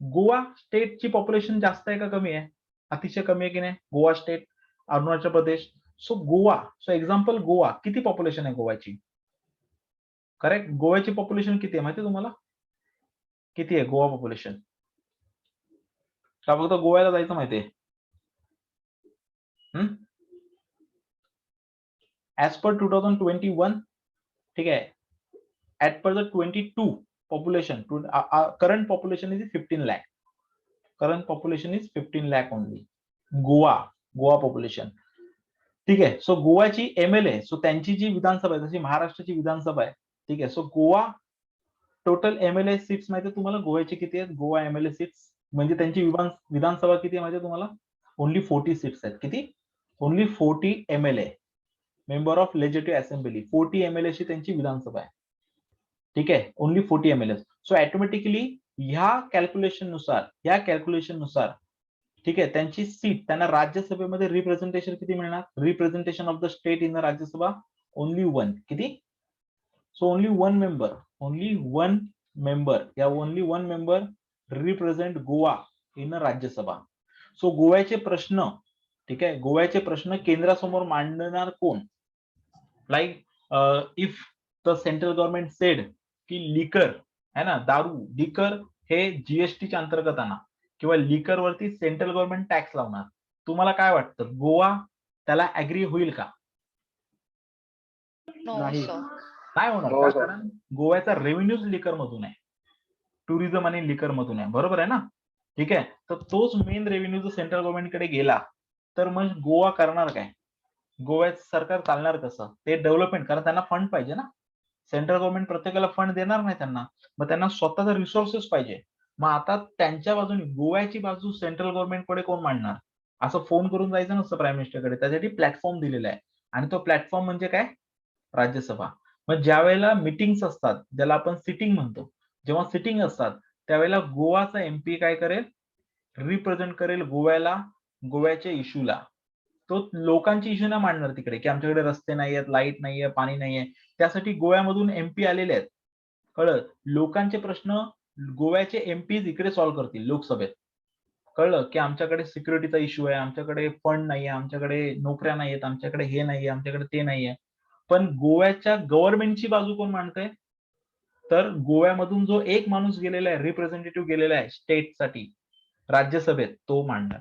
गोवा स्टेटची पॉप्युलेशन जास्त आहे का कमी आहे? अतिशय कमी आहे की नाही? Goa state, Arunachal Pradesh. So example Goa, किती पॉप्युलेशन आहे गोवाची? करेक्ट. गोव्याची पॉप्युलेशन किती आहे माहिती तुम्हाला? किती आहे गोवा पॉप्युलेशन? का फक्त गोव्याला जायचं माहितीये? ऍज पर 2021, ठीक आहे, at per the 22 population, current population is 15 lakh. Current population is 15 lakh only. Goa population, ठीक आहे. सो गोवाची एमएलए, सो त्यांची जी विधानसभा आहे, जशी महाराष्ट्राची विधानसभा आहे, ठीक आहे. So Goa total MLA seats माहिती तुम्हाला गोव्याची किती आहेत? गोवा एमएलए सीट्स म्हणजे त्यांची विधानसभा किती आहे माहिती तुम्हाला? ओनली 40 सीट्स आहेत. किती? Only 40 MLA. Member of legislative assembly, 40 MLA ची त्यांची विधानसभा आहे. ठीक आहे, ओनली 40 MLA. सो ऑटोमॅटिकली ह्या कॅल्क्युलेशन नुसार ठीक आहे, त्यांची सीट त्यांना राज्यसभेमध्ये रिप्रेझेंटेशन किती मिळणार? Representation of the state in the Rajya Sabha only 1. किती? So only one member represent Goa in Rajya Sabha. So गोव्याचे प्रश्न, ठीक आहे, गोव्याचे प्रश्न केंद्रासमोर मांडणार कोण? Like if the central government sed की लिकर है ना, दारू, लिकर हे जीएसटीच्या अंतर्गत आणा किंवा लिकर वरती सेंट्रल गव्हर्नमेंट टॅक्स लावणार, तुम्हाला काय वाटतं, गोवा त्याला ऍग्री होईल का? नाही. नाही होणार का? कारण गोव्याचा रेव्हेन्यूज लिकर मधून आहे, टुरिझम आणि लिकर मधून आहे, बरोबर आहे ना? ठीक आहे, तर तोच मेन रेव्हेन्यू जर सेंट्रल गव्हर्नमेंटकडे गेला तर मग गोवा करणार काय? गोव्याचं सरकार चालणार कसं? ते डेव्हलपमेंट, कारण त्यांना फंड पाहिजे ना. सेंट्रल गव्हर्नमेंट प्रत्येकाला फंड देणार नाही त्यांना, मग त्यांना स्वतःचा रिसोर्सेस पाहिजे. मग आता त्यांच्या बाजूने गोव्याची बाजू सेंट्रल गव्हर्नमेंटकडे कोण मांडणार? असं फोन करून जायचं नसतं प्राईम मिनिस्टरकडे, त्यासाठी प्लॅटफॉर्म दिलेला आहे आणि तो प्लॅटफॉर्म म्हणजे काय? राज्यसभा. मग ज्या वेळेला मीटिंग्स असतात, ज्याला आपण सिटिंग म्हणतो, जेव्हा सिटिंग असतात त्यावेळेला गोवाचा एमपी काय करेल? रिप्रेझेंट करेल गोव्याला, गोव्याच्या इश्यूला. तो लोकांची इश्यू नाही मांडणार तिकडे की आमच्याकडे रस्ते नाहीयेत, लाईट नाहीये, पाणी नाहीये. त्यासाठी गोव्यामधून एमपी आलेले आहेत. कळलं? लोकांचे प्रश्न गोव्याचे एमपीज इकडे सॉल्व्ह करतील लोकसभेत. कळलं? की आमच्याकडे सिक्युरिटीचा इश्यू आहे, आमच्याकडे फंड नाहीये, आमच्याकडे नोकऱ्या नाहीयेत, आमच्याकडे हे नाहीये, आमच्याकडे ते नाहीये. पण गोव्याच्या गव्हर्नमेंटची बाजू कोण मांडतंय? तर गोव्यामधून जो एक माणूस गेलेला आहे, रिप्रेझेंटेटिव्ह गेलेला आहे स्टेटसाठी राज्यसभेत, तो मांडणार.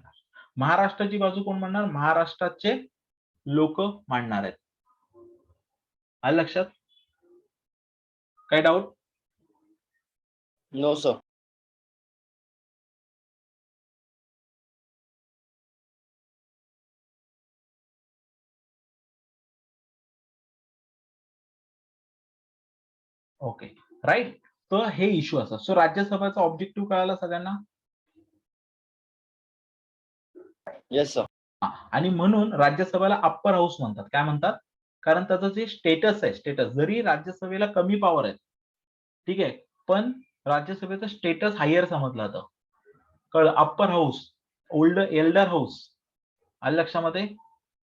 महाराष्ट्राची बाजू कोण मांडणार? महाराष्ट्राचे लोक मांडणार आहेत. आलं लक्षात? काय doubt? No sir. Okay, right. तर हे इश्यू असतात. सो राज्यसभेचा ऑब्जेक्टिव्ह कळाला सगळ्यांना? Yes sir. आणि म्हणून राज्यसभेला अप्पर हाऊस म्हणतात. काय म्हणतात? कारण त्याचं जे स्टेटस आहे, स्टेटस जरी राज्यसभेला कमी पॉवर आहे, ठीक आहे, पण राज्यसभेचं स्टेटस हायर समजलं जातं. कळलं? Upper house, Elder house. आलं लक्षामध्ये?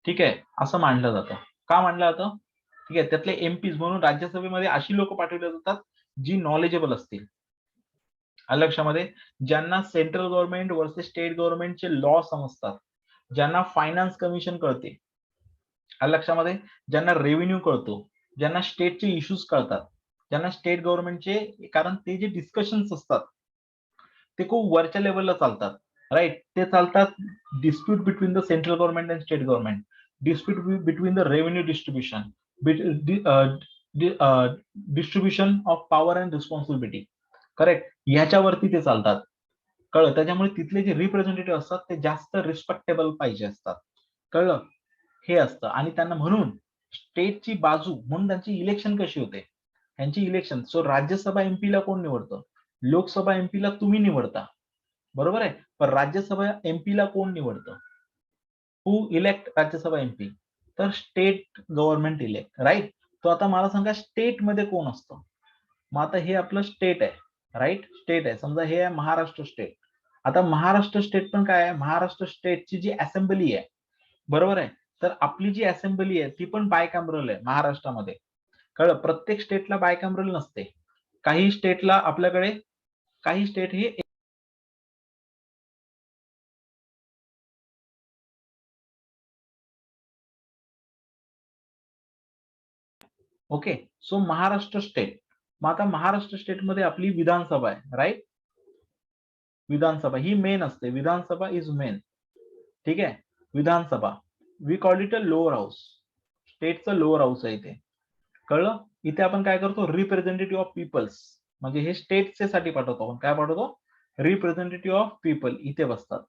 ठीक आहे, असं मानलं जातं. का मानलं जातं? ठीक आहे, त्यातले एमपीज म्हणून राज्यसभेमध्ये अशी लोक पाठवली जातात जी नॉलेजेबल असतील. आलं लक्षामध्ये? ज्यांना सेंट्रल गव्हर्नमेंट वर्सेस स्टेट गव्हर्नमेंटचे लॉ समजतात, ज्यांना फायनान्स कमिशन कळते, आलं लक्षामध्ये? ज्यांना रेव्हेन्यू कळतो, ज्यांना स्टेटचे इश्यूज कळतात, ज्यांना स्टेट गव्हर्नमेंटचे, कारण ते जे डिस्कशन्स असतात ते खूप वरच्या लेवलला चालतात, राईट? ते चालतात dispute between the central government and state government, dispute between the revenue distribution, distribution of power and responsibility, correct? ह्याच्यावरती ते चालतात. कळलं? त्याच्यामुळे तिथले जे रिप्रेझेंटेटिव्ह असतात ते जास्त रिस्पेक्टेबल पाहिजे असतात. कळलं? हे असतं. आणि त्यांना म्हणून स्टेटची बाजू म्हणून त्यांची इलेक्शन कशी होते? त्यांची इलेक्शन, सो राज्यसभा एमपीला कोण निवडतं? लोकसभा एमपीला तुम्ही निवडता, बरोबर आहे? पण राज्यसभा एमपीला कोण निवडतं? हू इलेक्ट राज्यसभा एमपी? तर स्टेट गव्हर्नमेंट इलेक्ट, राईट? तो आता मला सांगा स्टेट मध्ये कोण असतं? मग आता हे आपलं स्टेट आहे, राईट? स्टेट आहे, समजा हे आहे महाराष्ट्र स्टेट. आता महाराष्ट्र स्टेट पण काय आहे? महाराष्ट्र स्टेटची जी असेंब्ली आहे, बरोबर आहे, तर आपली जी असेंब्ली आहे ती पण बायकॅमरल आहे महाराष्ट्रामध्ये. कळलं? प्रत्येक स्टेटला बायकॅमरल नसते. काही स्टेटला आपल्याकडे, काही स्टेट हे ओके. सो महाराष्ट्र स्टेट, मग आता महाराष्ट्र स्टेटमध्ये आपली विधानसभा आहे, राईट? विधानसभा ही मेन असते, विधानसभा इज मेन. ठीक आहे, Vidhan Sabha we call it a lower house, स्टेटचं लोअर हाऊस आहे इथे. कळलं? इथे आपण काय करतो? रिप्रेझेंटेटिव्ह ऑफ पीपल्स, म्हणजे हे स्टेटचे साठी पाठवतो आपण. काय पाठवतो? रिप्रेझेंटेटिव्ह ऑफ पीपल इथे बसतात,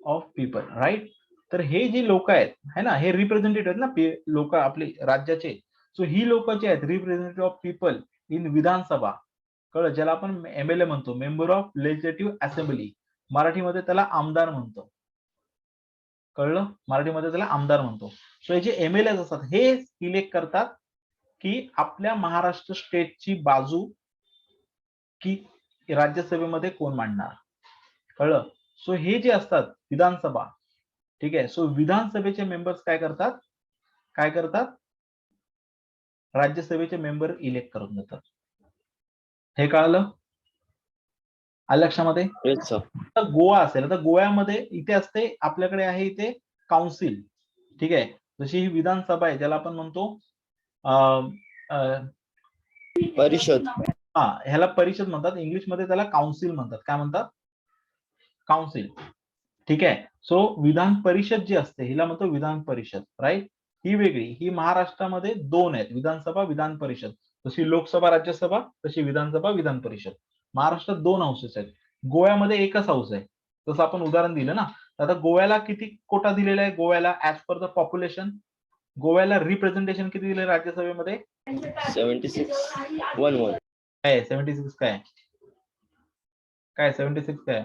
ऑफ पीपल, राईट? तर हे जे लोक आहेत है ना, हे रिप्रेझेंटेटिव्ह आहेत ना लोक आपले राज्याचे. सो ही लोक जे आहेत रिप्रेझेंटेटिव्ह ऑफ पीपल इन विधानसभा, कळलं? ज्याला आपण एमएलए म्हणतो, मेंबर ऑफ लेजिस्लेटिव्ह असेंब्ली, मराठीमध्ये त्याला आमदार म्हणतो. कळलं? मराठीमध्ये त्याला आमदार म्हणतो. सो हे जे एमएलए असतात हे इलेक्ट करतात की आपल्या महाराष्ट्र स्टेटची बाजू की राज्यसभेमध्ये कोण मांडणार. कळलं? सो हे जे असतात विधानसभा, ठीक आहे, सो विधानसभेचे मेंबर्स काय करतात राज्यसभेचे मेंबर इलेक्ट करून देतात. हे कळलं? आलं लक्षामध्ये? Yes, sir. आता गोवा असेल, आता गोव्यामध्ये इथे असते आपल्याकडे आहे इथे काउन्सिल, ठीक आहे, जशी ही विधानसभा आहे ज्याला आपण म्हणतो परिषद. ह्याला परिषद म्हणतात, इंग्लिशमध्ये त्याला काउन्सिल म्हणतात. काय म्हणतात? काउन्सिल. ठीक आहे. सो विधान परिषद जी असते हिला म्हणतो विधान परिषद, राईट. ही वेगळी, ही महाराष्ट्रामध्ये दोन आहेत, विधानसभा विधान परिषद. जशी लोकसभा राज्यसभा तशी विधानसभा विधान परिषद. महाराष्ट्रात दोन हाऊसेस आहेत, गोव्यामध्ये एकच हाऊस आहे. जसं आपण उदाहरण दिलं ना, आता गोव्याला किती कोटा दिलेला आहे? गोव्याला ऍज पर द पॉप्युलेशन गोव्याला रिप्रेझेंटेशन किती दिले राज्यसभेमध्ये? 76. 1-1. काय 76 काय 76 काय?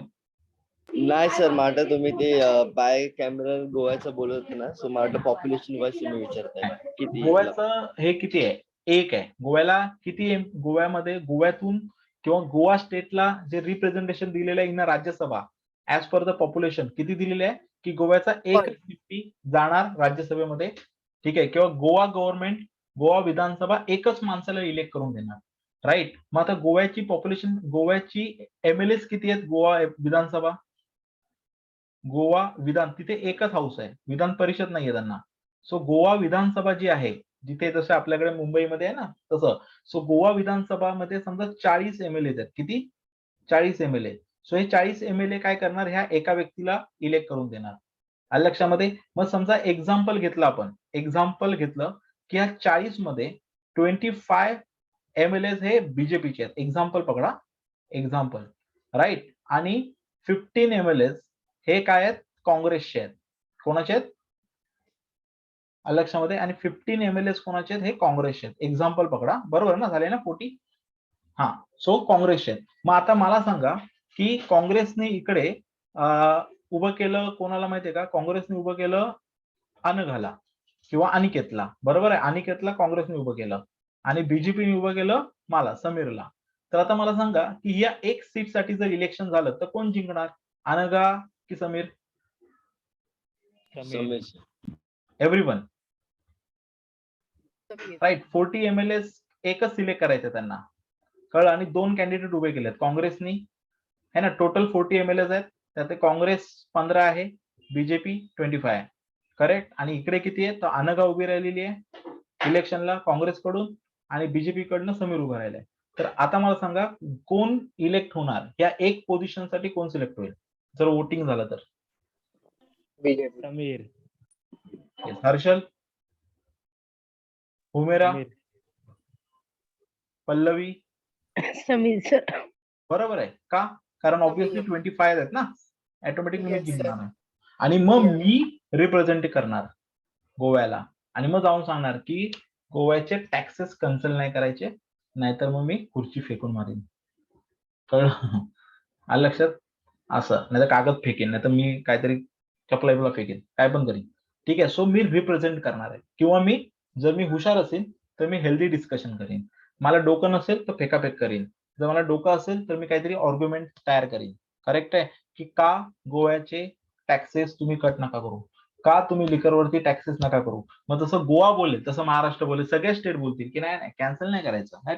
नाही सर, मला तुम्ही ते बाय कॅमेरा गोव्याचं बोलत होते ना, सो मला पॉप्युलेशन वाईज तुम्ही विचारताय किती. गोव्याचं हे किती आहे? एक आहे. गोव्याला किती आहे? गोव्यामध्ये गोव्यातून किंवा गोवा स्टेटला जे रिप्रेझेंटेशन दिलेलं आहे in Rajya Sabha as per the population किती दिलेले आहे की गोव्याचा एक सीट जाणार राज्यसभेमध्ये, ठीक आहे, किंवा गोवा गव्हर्नमेंट गोवा विधानसभा एकच माणसाला इलेक्ट करून देणार, राईट. मग आता गोव्याची पॉप्युलेशन, गोव्याची एमएलए किती आहेत? गोवा विधानसभा, गोवा विधान तिथे एकच हाऊस आहे, विधान परिषद नाहीये त्यांना. सो गोवा विधानसभा जी आहे, जिथे जसं आपल्याकडे मुंबईमध्ये आहे ना तसं, सो गोवा विधानसभामध्ये समजा 40 एमएलए आहेत. किती? 40 एमएलए. सो हे 40 एमएलए काय करणार? ह्या एका व्यक्तीला इलेक्ट करून देणार. आलं लक्षामध्ये? मग समजा एक्झाम्पल घेतलं की ह्या 40 मध्ये 25 एमएलए हे बीजेपीचे आहेत. एक्झाम्पल पकडा, एक्झाम्पल, राईट. आणि 15 एमएलए हे काय आहेत? काँग्रेसचे आहेत. कोणाचे आहेत? लक्षामध्ये? आणि 15 एमएलए कोणाचे आहेत? हे काँग्रेसचे आहेत. एक्झाम्पल पकडा, बरोबर ना? झाले ना 40? हा, सो काँग्रेसचे आहेत. मग आता मला सांगा की काँग्रेसने इकडे उभं केलं कोणाला माहितीये का? काँग्रेसने उभं केलं अनघाला किंवा अनिकेतला, बरोबर आहे. अनिकेतला काँग्रेसने उभं केलं आणि बीजेपीने उभं केलं मला, समीरला. तर आता मला सांगा की या एक सीट साठी जर इलेक्शन झालं तर कोण जिंकणार? अनघा की समीर? Everyone, right. 40 एमएलए एकच सिलेक्ट करायचं त्यांना, कळलं? आणि दोन कॅन्डिडेट उभे केलेत काँग्रेसनी, है ना. टोटल 40 एमएलए आहेत, त्यात काँग्रेस 15 आहे, बीजेपी 25 आहे, करेक्ट. आणि इकडे किती आहे? तर अनघा उभी राहिलेली आहे इलेक्शनला काँग्रेसकडून आणि बीजेपी कडनं समीर उभा राहिलाय. तर आता मला सांगा कोण इलेक्ट होणार? या एक पोझिशन साठी कोण सिलेक्ट होईल जर वोटिंग झालं तर? समीर. हर्षल, हुमेरा, पल्लवी, समीर सर. बरोबर आहे का? कारण ऑब्विसली 25 आहेत ना, ऑटोमॅटिकली मी Yes, sir. जिंकणार आहे. आणि मग मी रिप्रेझेंट करणार गोव्याला आणि मग जाऊन सांगणार की गोव्याचे टॅक्सेस कन्सल नाही करायचे, नाहीतर मग मी खुर्ची फेकून मारेन. कळलं? आलं लक्षात? असं, नाही तर कागद फेकेन, नाही तर मी काहीतरी चपला फेकेन, काय पण करीन. ठीक आहे. सो मी रिप्रेझेंट करणार आहे, किंवा मी जर मी हुशार असेल तर मी हेल्दी डिस्कशन करेन. मला डोकं नसेल तर फेकाफेक करेन. जर मला डोकं असेल तर मी काहीतरी आर्ग्युमेंट तयार करेन. करेक्ट आहे की का गोव्याचे टॅक्सेस तुम्ही कट नका करू, का तुम्ही लिकरवरती टॅक्सेस नका करू. मग तसं गोवा बोलेल, तसं महाराष्ट्र बोलेल, सगळे स्टेट बोलतील की नाही कॅन्सल नाही करायचं,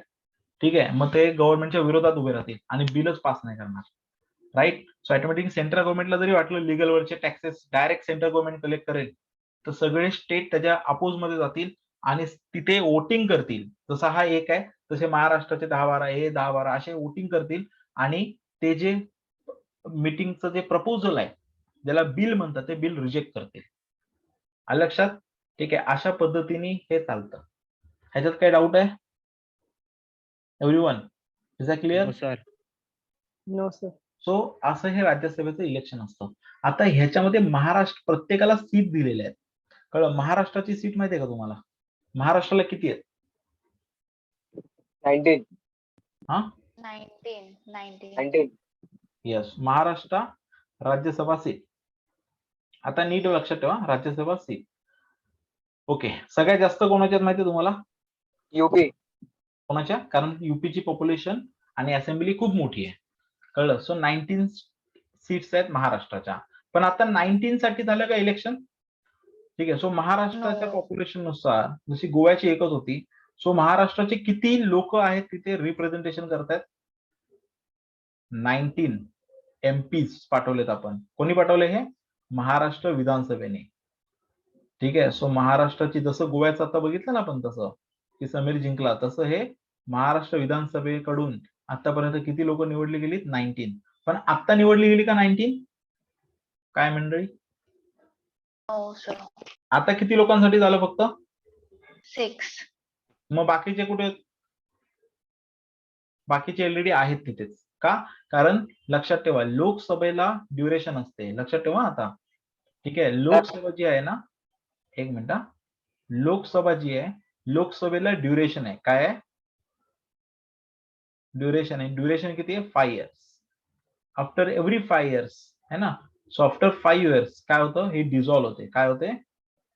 ठीक आहे. मग ते गव्हर्नमेंटच्या विरोधात उभे राहतील आणि बिलच पास नाही करणार, राईट. सो ऑटोमॅटिक सेंट्रल गव्हर्नमेंटला जरी वाटलं लिगल वरचे taxes direct central government collect करेल, तर सगळे स्टेट त्याच्या अपोज मध्ये जातील आणि तिथे वोटिंग करतील. जसा हा एक आहे तसे महाराष्ट्राचे 10-12 हे 10-12 असे वोटिंग करतील आणि ते जे मीटिंगचं जे प्रपोजल आहे ज्याला बिल म्हणतात ते बिल रिजेक्ट करतील. आलं लक्षात? ठीक आहे. अशा पद्धतीने हे चालतं. ह्याच्यात काही डाऊट आहे? Everyone, is that clear? Sir. No, sir. So असं हे राज्यसभेचं इलेक्शन असतं. आता ह्याच्यामध्ये महाराष्ट्र प्रत्येकाला सीट दिलेले आहेत, कळलं? महाराष्ट्राची सीट माहितीये का तुम्हाला? महाराष्ट्राला किती आहेत? 19. हा, 19. येस. महाराष्ट्र राज्यसभा सीट आता नीट लक्षात ठेवा, राज्यसभा सीट. ओके, सगळ्यात जास्त कोणाच्यात माहिती आहे तुम्हाला? यूपी. कोणाच्या? कारण युपीची पॉप्युलेशन आणि असेंब्ली खूप मोठी आहे, कळलं? सो 19 सीट्स आहेत महाराष्ट्राच्या. पण आता 19 साठी झालं का इलेक्शन? ठीक आहे. सो महाराष्ट्राच्या No. पॉप्युलेशन नुसार जशी गोव्याची एकच होती, सो महाराष्ट्राचे किती लोक आहेत तिथे रिप्रेझेंटेशन करतायत? 19 एमपीज पाठवलेत आपण. कोणी पाठवले हे? महाराष्ट्र विधानसभेने. ठीक आहे. सो महाराष्ट्राची जसं गोव्याचं आता बघितलं ना आपण तसं की समीर जिंकला, तसं हे महाराष्ट्र विधानसभेकडून आतापर्यंत किती लोक निवडली गेलीत? 19. पण आता निवडली गेली का 19? काय मंडळी? हो सर. आता किती लोकांसाठी झालं फक्त? 6. मग बाकीचे कुठे आहेत? बाकीचे ऑलरेडी आहेत तिथेच. का? कारण लक्षात ठेवा, लोकसभेला ड्युरेशन असते. लक्षात ठेवा आता. ठीक आहे. लोकसभा जी आहे ना, एक मिनिट, लोकसभा जी आहे, लोकसभेला ड्युरेशन आहे. काय आहे? ड्युरेशन आहे. ड्युरेशन किती आहे? 5 इयर्स. आफ्टर एव्हरी 5 इयर्स है ना. सो आफ्टर 5 इयर्स काय होतं? हे डिझॉल्व्ह होते. काय होते?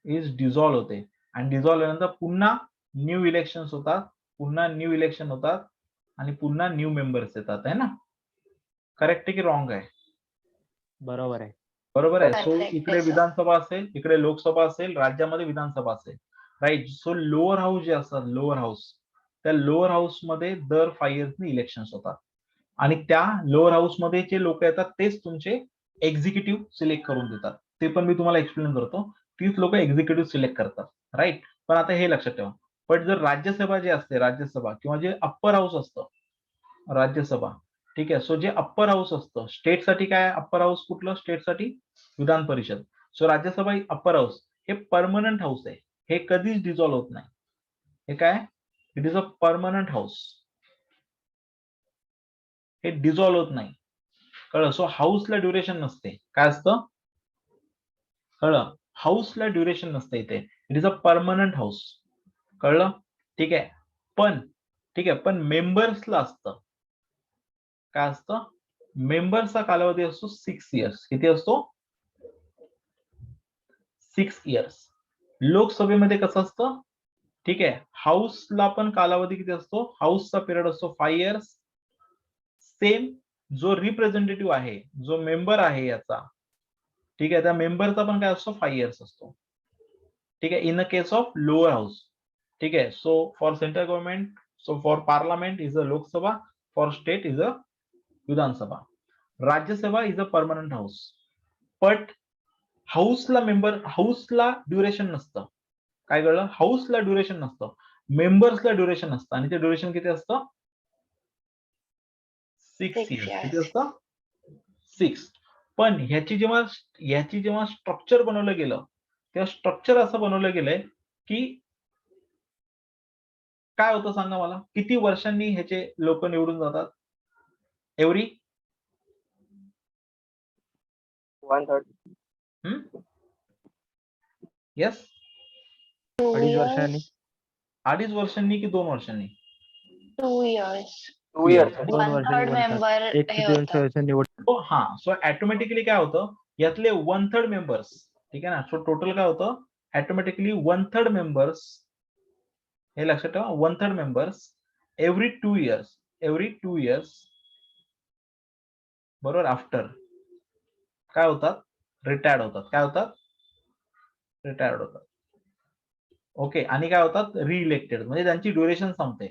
इज डिझॉल्व्ह होते. आणि डिझॉल्व्ह झाल्यानंतर पुन्हा न्यू इलेक्शन्स होतात, पुन्हा न्यू इलेक्शन होतात आणि पुन्हा न्यू मेंबर्स येतात, है ना. करेक्ट आहे की रॉंग आहे? बरोबर आहे. बरोबर आहे. सो Correct आहे, इकडे sir. विधानसभा असेल, इकडे लोकसभा असेल, राज्यामध्ये विधानसभा असेल, राईट. सो लोअर हाऊस जे असतात, लोअर हाऊस, त्या लोअर हाऊस मध्ये दर 5 इयर्सनी इलेक्शन्स होतात आणि त्या लोअर हाऊस मध्ये जे लोक येतात तेच तुमचे एक्झिक्युटिव्ह सिलेक्ट करून देतात. ते पण मी तुम्हाला एक्सप्लेन करतो. तीच लोक एक्झिक्युटिव्ह सिलेक्ट करतात, राईट. पण आता हे लक्षात ठेवा, पण जर राज्यसभा जे असते, राज्यसभा किंवा जे अप्पर हाऊस असतं, राज्यसभा, ठीक आहे. सो जे अप्पर हाऊस असतं, स्टेटसाठी काय अप्पर हाऊस कुठलं? स्टेटसाठी Vidhan Parishad. So Rajya Sabha upper house हे परमनंट हाऊस आहे. हे कधीच डिझॉल्व्ह होत नाही. हे काय? It is a permanent house. हे डिझॉल्व्ह होत नाही, कळलं? सो हाऊसला ड्युरेशन नसते. काय असतं? कळलं? हाऊसला ड्युरेशन नसते इथे. It is a permanent house, कळलं? ठीक आहे. पण ठीक आहे, पण मेंबर्सला असतं. काय असतं? मेंबर्सचा कालावधी असतो 6 इयर्स. किती असतो? 6 इयर्स. लोकसभेमध्ये कसं असतं? ठीक आहे, हाऊसला पण कालावधी किती असतो? हाऊसचा पिरियड असतो 5 इयर्स. सेम जो रिप्रेझेंटेटिव्ह आहे, जो मेंबर आहे याचा, ठीक आहे, त्या मेंबरचा पण काय असतो? 5 इयर्स असतो. ठीक आहे. In a case of lower house. ठीक आहे. So for central government, so for parliament is a Lok Sabha, for state is a Vidhan Sabha. Rajya Sabha is a permanent house. But हाऊसला ड्युरेशन नसतं. काय कळलं? हाऊसला ड्युरेशन नसतं, मेंबर्सला ड्युरेशन असतं. आणि ते ड्युरेशन किती असतं? 6 6 इयर्स. years. किती असतं? 6. पण ह्याची जेव्हा स्ट्रक्चर बनवलं गेलं, तेव्हा स्ट्रक्चर असं बनवलं गेलंय की काय होतं सांगा मला? किती वर्षांनी ह्याचे लोक निवडून जातात? एव्हरी 1/3. येस, 2 अडीच years. वर्षांनी. 2.5 वर्षांनी की 2 वर्षांनी? 2 years. 2 years. दोन 1/3 वर्षांनी बनतात. member एक हे तृतीयांश होतात. वर्षांनी निवड. हा. सो ऑटोमॅटिकली काय होतं? यातले 1/3 मेंबर्स, ठीक आहे ना. सो टोटल काय होतं? ऑटोमॅटिकली 1/3 मेंबर्स, हे लक्षात ठेवा, 1/3 मेंबर्स एव्हरी 2 इयर्स, बरोबर, आफ्टर काय होतात? रिटायर्ड होतात. काय होतात? रिटायर्ड होतात. ओके. आणि काय होतात? रिइलेक्टेड, म्हणजे त्यांची ड्युरेशन संपते.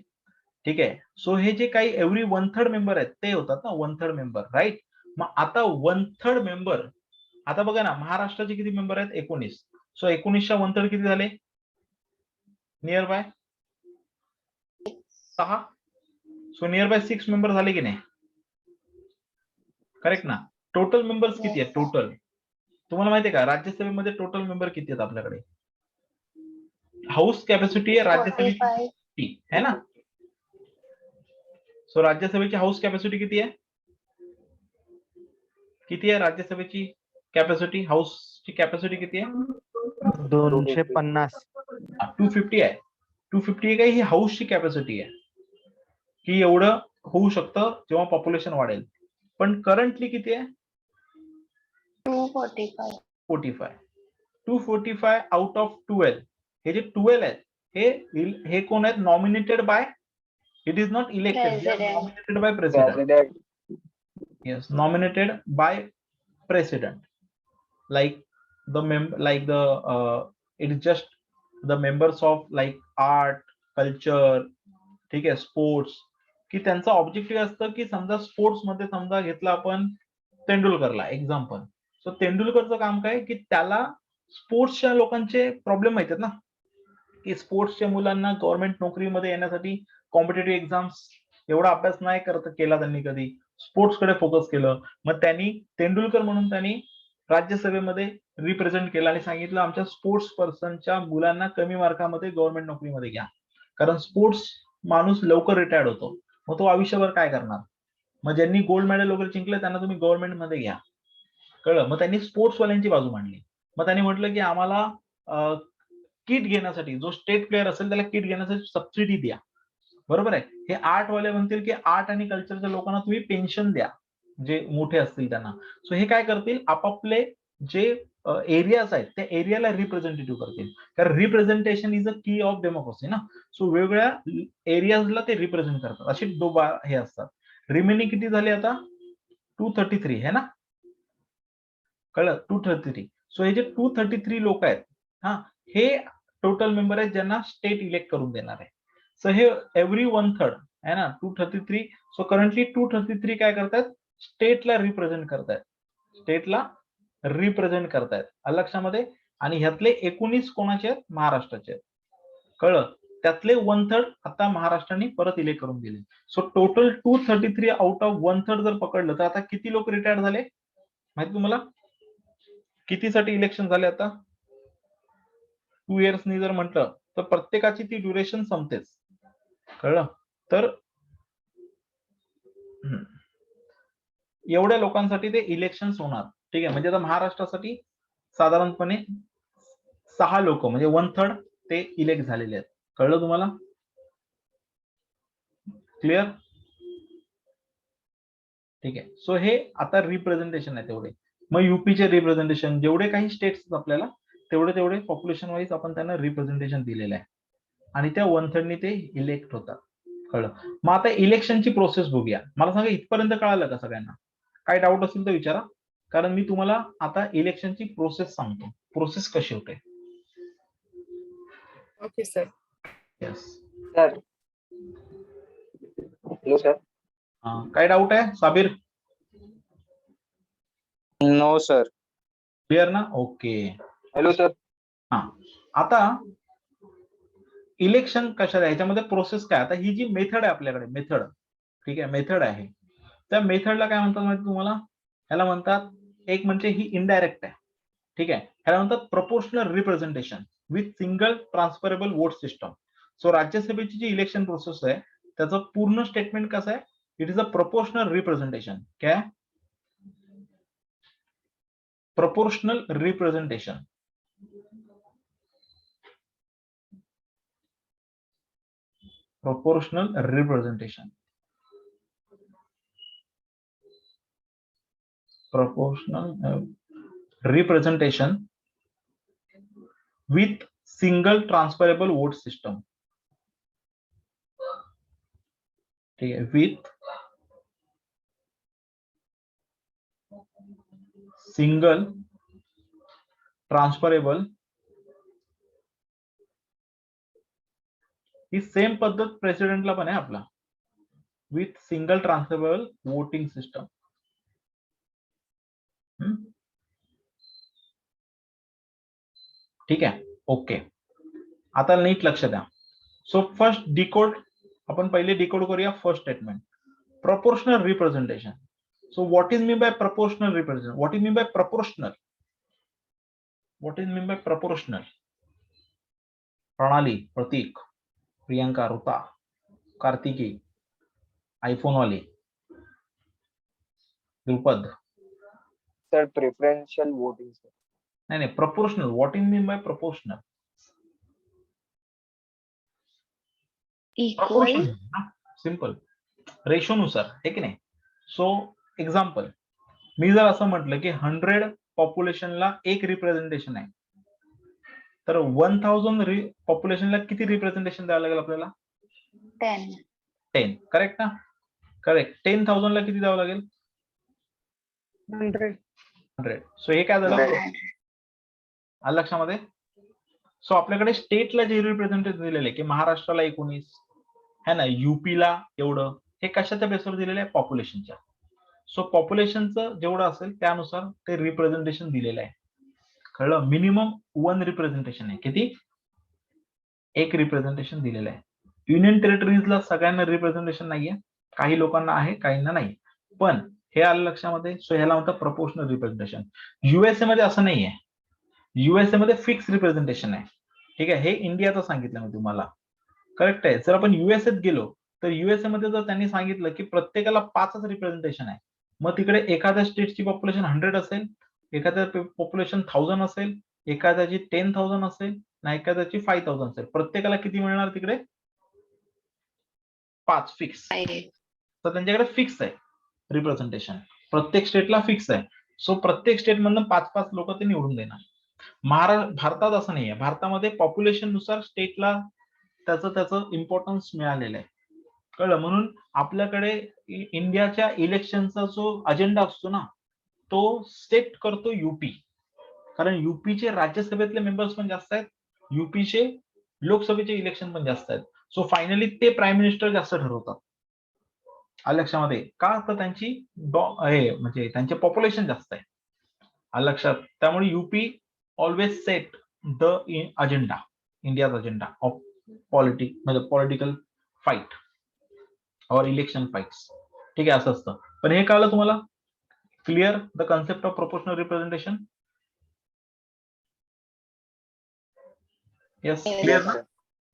ठीक आहे. सो हे जे काही एव्हरी 1/3 मेंबर आहेत ते होतात ना 1/3 मेंबर, राईट. मग आता 1/3 मेंबर, आता बघा ना, महाराष्ट्राचे किती मेंबर आहेत? 19. सो 19च्या 1/3 किती झाले? Near by 6. So near by 6 member झाले की नाही? करेक्ट ना. टोटल मेंबर्स किती आहेत? टोटल तुम्हाला माहिती आहे का? राज्यसभेमध्ये टोटल मेंबर किती आहेत आपल्याकडे? हाऊस कॅपॅसिटी आहे राज्यसभेची 45. 50 है ना. सो राज्यसभेची हाऊस कॅपॅसिटी किती आहे? किती आहे राज्यसभेची कॅपॅसिटी? हाऊसची कॅपॅसिटी किती आहे? 250. 250 आहे. 250 आहे का? ही हाऊसची कॅपॅसिटी आहे की एवढं होऊ शकतं जेव्हा पॉप्युलेशन वाढेल. पण करंटली किती आहे? 245. 245 आउट ऑफ 12. हे जे 12 आहेत हे कोण आहेत? Nominated by, it is not elected, nominated by president. President. Yes, nominated by president. Like it is just the members of like art, culture, ठीक आहे, स्पोर्ट्स, की त्यांचा ऑब्जेक्टिव्ह असतं की समजा स्पोर्ट्स मध्ये समजा घेतला आपण तेंडुलकरला एक्झाम्पल. सो तेंडुलकरचं काम काय की त्याला स्पोर्ट्सच्या लोकांचे प्रॉब्लेम माहित आहेत ना, की स्पोर्ट्सच्या मुलांना गव्हर्नमेंट नोकरीमध्ये येण्यासाठी कॉम्पिटेटिव्ह एक्झाम्स एवढा अभ्यास नाही केला त्यांनी कधी, स्पोर्ट्सकडे फोकस केलं. मग त्यांनी तेंडुलकर म्हणून त्यांनी राज्यसभेमध्ये रिप्रेझेंट केलं आणि सांगितलं आमच्या स्पोर्ट्स पर्सनच्या मुलांना कमी मार्कामध्ये गव्हर्नमेंट नोकरीमध्ये घ्या, कारण स्पोर्ट्स माणूस लवकर रिटायर्ड होतो, मग तो आयुष्यभर काय करणार, मग ज्यांनी गोल्ड मेडल वगैरे जिंकले त्यांना तुम्ही गव्हर्नमेंटमध्ये घ्या. कळलं? मग त्यांनी स्पोर्ट्सवाल्यांची बाजू मांडली. मग त्यांनी म्हटलं की आम्हाला किट घेण्यासाठी, जो स्टेट प्लेअर असेल त्याला किट घेण्यासाठी सबसिडी द्या. बरोबर आहे. हे आर्ट वाले म्हणतील की आर्ट आणि कल्चरच्या लोकांना तुम्ही पेन्शन द्या, जे मोठे असतील त्यांना. सो हे काय करतील, आपापले जे एरियाज आहेत त्या एरियाला रिप्रेझेंटेटिव्ह करतील, कारण रिप्रेझेंटेशन इज अ की ऑफ डेमोक्रेसी ना. सो वेगवेगळ्या एरियाजला ते रिप्रेझेंट करतात. असे हे असतात. रिमेनिंग किती झाले आता? 233 है ना. कळलं? 233. सो हे जे 233 लोक आहेत, हा, हे टोटल मेंबर आहेत ज्यांना स्टेट इलेक्ट करून देणार आहे. सो हे एव्हरी 1/3 आहे ना, 233. सो करंटली 233 काय करतात? स्टेटला रिप्रेझेंट करतायत, स्टेटला रिप्रेझेंट करतायत. लक्षामध्ये. आणि ह्यातले 19 कोणाचे आहेत? महाराष्ट्राचे आहेत. कळलं? त्यातले 1/3 आता महाराष्ट्राने परत इलेक्ट करून दिले. सो टोटल 233 आउट ऑफ 1/3 जर पकडलं तर आता किती लोक रिटायर्ड झाले माहिती तुम्हाला? कितीसाठी इलेक्शन झाले आता? 2 इयर्सनी जर म्हटलं तर प्रत्येकाची ती ड्युरेशन संपतेच. कळलं? तर एवढ्या लोकांसाठी ते इलेक्शन होणार. ठीक आहे. म्हणजे आता महाराष्ट्रासाठी साधारणपणे 6 लोक म्हणजे 1/3 ते इलेक्ट झालेले आहेत. कळलं तुम्हाला? क्लिअर? ठीक आहे. सो हे आता रिप्रेझेंटेशन आहे तेवढे. मग युपीचे रिप्रेझेंटेशन, जेवढे काही स्टेट्स आपल्याला तेवढे पॉप्युलेशन वाईज आपण त्यांना रिप्रेझेंटेशन दिलेलं आहे आणि त्या 1/3 ते इलेक्ट होतात. कळलं? मग आता इलेक्शनची प्रोसेस बघूया. मला सांगा इथपर्यंत कळालं का सगळ्यांना? काही डाऊट असेल तर विचारा, कारण मी तुम्हाला आता इलेक्शनची प्रोसेस सांगतो, प्रोसेस कशी होते. Okay, sir. Yes. Sir. Hello, sir. काय डाऊट आहे साबिर? No, sir. क्लिअर ना? ओके. Hello, sir. हा, आता इलेक्शन कशाला, ह्याच्यामध्ये प्रोसेस काय? आता ही जी मेथड आहे आपल्याकडे, मेथड, ठीक आहे, मेथड आहे, त्या मेथडला काय म्हणतात माहिती तुम्हाला? ह्याला म्हणतात, एक म्हणजे ही इनडायरेक्ट आहे, ठीक आहे, ह्याला म्हणतात proportional representation with single transferable vote system. So राज्यसभेची जी इलेक्शन प्रोसेस आहे त्याचं पूर्ण स्टेटमेंट कसं आहे? It is a proportional representation. काय? Proportional representation. Proportional representation. Proportional representation with single transferable vote system. ठीक है, with single transferable. He same पद्धत प्रेसिडेंटला पण आहे आपला, with single transferable voting system. ठीक आहे. ओके. आता नीट लक्ष द्या. सो फर्स्ट डिकोड, आपण पहिले डिकोड करूया first statement, proportional representation. So what is mean by proportional representation? What is mean by proportional? What is mean by proportional? Pranali, Prateek, Priyanka, Ruta, Kartiki, iPhone वाली, Drupad. Sir, preferential voting, sir. नाही, proportional. What is mean by proportional? Equal. Simple, रेशोनुसार, हे की नाही. So example, मी जर असं म्हटलं की 100 पॉप्युलेशनला एक रिप्रेझेंटेशन आहे, तर 1000 पॉप्युलेशनला किती रिप्रेझेंटेशन द्यावं लागेल आपल्याला? 10. 10. करेक्ट ना? करेक्ट. 10,000 ला किती द्यावं लागेल? 100. 100. सो हे काय झालं? 100. आलं लक्षामध्ये? सो आपल्याकडे स्टेटला जे रिप्रेझेंटेटिव्ह दिलेले की महाराष्ट्राला 19 है ना, युपीला एवढं, हे कशाच्या बेसवर दिलेलं आहे? पॉप्युलेशनच्या. सो पॉप्युलेशनचं जेवढं असेल त्यानुसार ते रिप्रेझेंटेशन दिलेलं आहे. कळलं? मिनिमम 1 रिप्रेझेंटेशन आहे. किती? एक रिप्रेझेंटेशन दिलेलं आहे. युनियन टेरिटरीजला सगळ्यांना रिप्रेझेंटेशन नाहीये, काही लोकांना आहे, काहींना नाही. पण हे आलं लक्षामध्ये. सो ह्याला म्हणतात प्रपोर्शनल रिप्रेझेंटेशन. युएसए मध्ये असं नाहीये. युएसए मध्ये फिक्स रिप्रेझेंटेशन आहे. ठीक आहे, हे इंडियाचं सांगितलं मी तुम्हाला. करेक्ट आहे. जर आपण युएसएत गेलो तर युएसए मध्ये जर त्यांनी सांगितलं की प्रत्येकाला 5च रिप्रेझेंटेशन आहे, मग तिकडे एखाद्या स्टेटची पॉप्युलेशन 100 असेल, एखाद्या पॉप्युलेशन 1000 असेल, एखाद्याची 10,000 असेल, ना एखाद्याची 5,000 असेल, प्रत्येकाला किती मिळणार तिकडे? 5 फिक्स. 5. तर त्यांच्याकडे फिक्स आहे रिप्रेझेंटेशन, प्रत्येक स्टेटला फिक्स आहे. सो प्रत्येक स्टेट मधून 5-5 लोक ते निवडून देणार. भारतात असं नाहीये. भारतामध्ये पॉप्युलेशन नुसार स्टेटला त्याचं इम्पॉर्टन्स मिळालेलं आहे. कळलं? म्हणून आपल्याकडे इंडियाच्या इलेक्शनचा जो अजेंडा असतो ना, तो सेट करतो युपी. कारण युपीचे राज्यसभेतले मेंबर्स पण जास्त आहेत, युपीचे लोकसभेचे इलेक्शन पण जास्त आहेत. सो फायनली ते प्राईम मिनिस्टर जास्त ठरवतात. आलं लक्षामध्ये? का? तर त्यांची म्हणजे त्यांचे पॉप्युलेशन जास्त आहे. आलं लक्षात? त्यामुळे UP always set the agenda, India's agenda of म्हणजे पॉलिटिकल फाईट और इलेक्शन फाईट्स. ठीक आहे, असं असतं. पण हे कळलं तुम्हाला? Clear the concept of proportional representation? Yes, clear ना?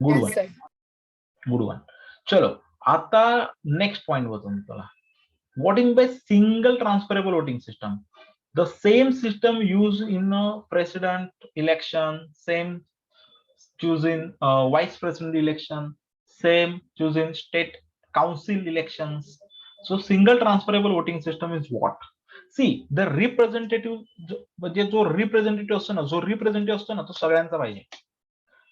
Good one, Yes, sir. Good one. चलो आता नेक्स्ट पॉइंट बघतो मी तुला. What in by single transferable voting system? The same system used in a president election, same choosing vice president election, same choosing state council elections. So single transferable voting system is what? See, the representative म्हणजे जो representative असतो ना, तो सगळ्यांचा पाहिजे.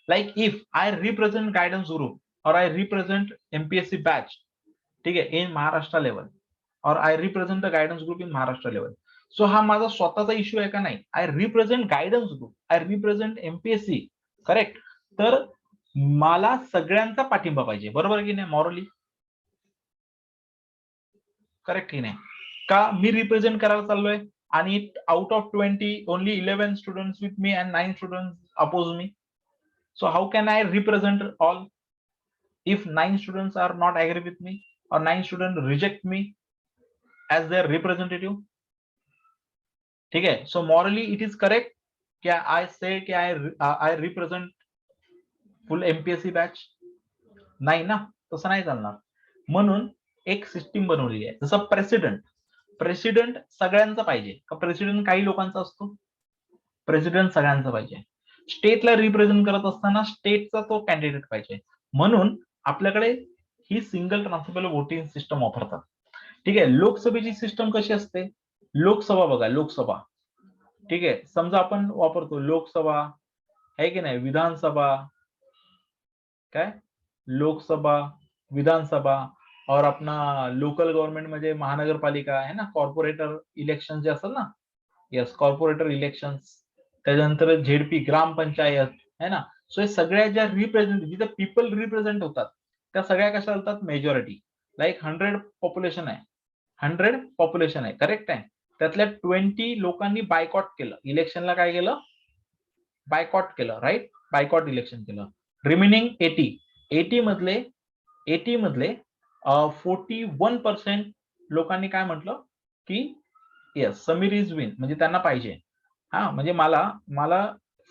Like if I represent guidance group और I represent MPSC batch, ठीक आहे, इन महाराष्ट्र लेवल, और I represent the guidance group in Maharashtra level. So हा माझा स्वतःचा इश्यू आहे का? नाही. I represent guidance group, I represent MPSC. Correct. तर मला सगळ्यांचा पाठिंबा पाहिजे, बरोबर की नाही? मॉरली करेक्ट की नाही? का मी रिप्रेझेंट करायला चाललोय आणि out of 20 only 11 students with me and 9 students oppose me. So how can I represent all if 9 students are not agree with me or 9 students reject me as their representative? ठीक है. So morally it is correct क्या I say कि I represent full MPSC batch? नाही ना, तसं नाही चालणार. म्हणून एक सिस्टीम बनवलेली आहे. जसं प्रेसिडेंट सगळ्यांचा पाहिजे का? प्रेसिडेंट काही लोकांचा असतो, प्रेसिडेंट सगळ्यांचा पाहिजे. स्टेटला रिप्रेझेंट करत असताना स्टेटचा तो कॅन्डिडेट पाहिजे. म्हणून आपल्याकडे ही सिंगल ट्रान्सफरेबल वोटिंग सिस्टम वापरतात. ठीक आहे. लोकसभेची सिस्टम कशी असते? लोकसभा बघा, लोकसभा, ठीक आहे, समजा आपण वापरतो लोकसभा आहे की नाही, विधानसभा, काय लोकसभा, विधानसभा, और अपना लोकल गव्हर्नमेंट म्हणजे महानगरपालिका आहे ना, कॉर्पोरेटर इलेक्शन जे असेल ना, यस, कॉर्पोरेटर इलेक्शन, त्याच्यानंतर झेडपी ग्रामपंचायत आहे ना. सो हे सगळ्या ज्या रिप्रेझेंट, जिथे पीपल रिप्रेझेंट होतात, त्या सगळ्या कशा चालतात? मेजॉरिटी. लाईक 100 पॉप्युलेशन आहे, करेक्ट आहे. त्यातल्या 20 लोकांनी बायकॉट केलं, इलेक्शनला काय केलं? बायकॉट केलं, राईट? बायकॉट इलेक्शन केलं. रिमेनिंग 80 मधले 41% लोकांनी काय म्हटलं की येस, समीर इज विन, म्हणजे त्यांना पाहिजे. हा, म्हणजे मला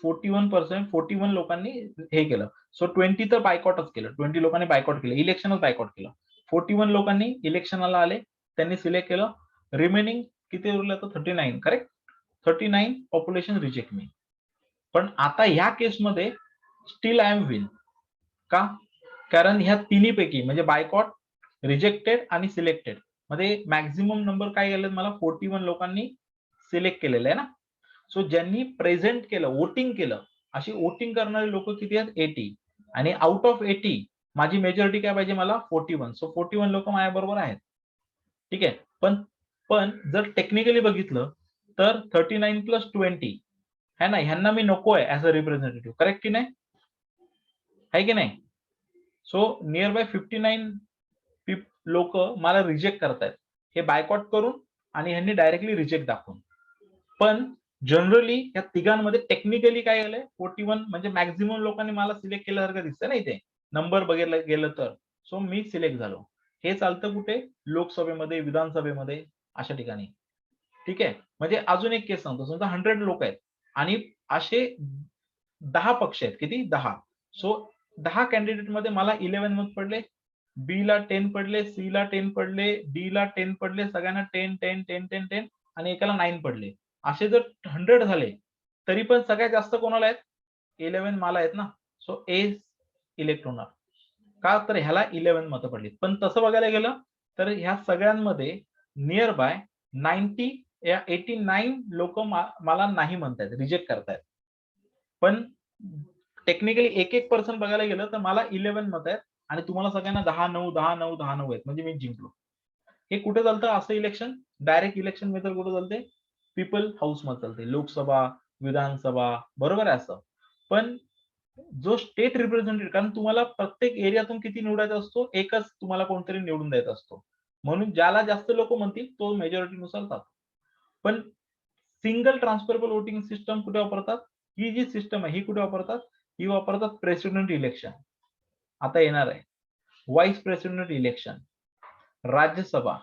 41 लोकांनी हे केलं. सो 20 तर बायकॉटच केलं, 20 लोकांनी बायकॉट केलं, इलेक्शनच बायकॉट केलं. 41 लोकांनी इलेक्शनला आले, त्यांनी सिलेक्ट केलं. रिमेनिंग किती उरलं? तर 39, करेक्ट. 39 पॉप्युलेशन रिजेक्ट मी. पण आता ह्या केसमध्ये स्टील आय एम विन. का? कारण ह्या तिन्हीपैकी म्हणजे बायकॉट, रिजेक्टेड आणि सिलेक्टेड मध्ये मॅक्झिमम नंबर काय गेले? मला 41 लोकांनी सिलेक्ट केलेलं आहे ना. सो ज्यांनी प्रेझेंट केलं, वोटिंग केलं, अशी वोटिंग करणारे लोक किती आहेत? 80. आणि आउट ऑफ 80 माझी मेजॉरिटी काय पाहिजे मला? 41. सो 41 लोक माझ्या बरोबर आहेत. ठीक आहे. पण जर टेक्निकली बघितलं तर 39 प्लस 20 है ना, ह्यांना मी नको आहे ऍज अ रिप्रेझेंटेटिव्ह. करेक्ट की नाही? आहे की नाही? सो नियर बाय 59 लोक मला रिजेक्ट करतायत, हे बायकॉट करून आणि ह्यांनी डायरेक्टली रिजेक्ट दाखवून. पण जनरली या तिघांमध्ये टेक्निकली काय झालंय? 41 म्हणजे मॅक्झिमम लोकांनी मला सिलेक्ट केल्यासारखं दिसतंय ना इथे, नंबर बघितलं गेलं तर. सो मी सिलेक्ट झालो. हे चालतं कुठे? लोकसभेमध्ये, विधानसभेमध्ये, अशा ठिकाणी. ठीक आहे. म्हणजे अजून एक केस सांगतो. समजा 100 लोक आहेत आणि असे 10 पक्ष आहेत. किती? 10. सो 10 कॅन्डिडेट मध्ये मला 11 मत पडले, बी ला 10 पडले, सी ला 10 पडले, डी ला 10 पडले, सगळ्यांना 10 10 10 10 10 आणि एकाला 9 पडले. असे जर 100 झाले तरी पण सगळ्यात जास्त कोणाला आहेत? 11 मला आहेत ना. सो ए इलेक्ट होणार. का? तर ह्याला 11 मतं पडली. पण तसं बघायला गेलं तर ह्या सगळ्यांमध्ये नियर बाय 89 लोक मला नाही म्हणतायत, रिजेक्ट करतायत. पण टेक्निकली एक पर्सन बघायला गेलं तर मला 11 मत आहेत आणि तुम्हाला सगळ्यांना 10-9 10-9 10-9 आहेत, म्हणजे मी जिंकलो. हे कुठे चालतं असं इलेक्शन? डायरेक्ट इलेक्शन मेथड कुठे चालते? पीपल हाऊस मध्ये चालते. लोकसभा, विधानसभा, बरोबर आहे असं. पण जो स्टेट रिप्रेझेंटेटिव्ह, कारण तुम्हाला प्रत्येक एरियातून किती निवडायचा असतो? एकच तुम्हाला कोणतरी निवडून द्यायचा असतो. म्हणून ज्याला जास्त लोक म्हणतील तो मेजॉरिटीनुसार जातो. पण सिंगल ट्रान्सफरेबल वोटिंग सिस्टम कुठे वापरतात? ही जी सिस्टम आहे ही कुठे वापरतात? ही वापरतात प्रेसिडेंट इलेक्शन. आता येणार आहे व्हाईस प्रेसिडेंट इलेक्शन, राज्यसभा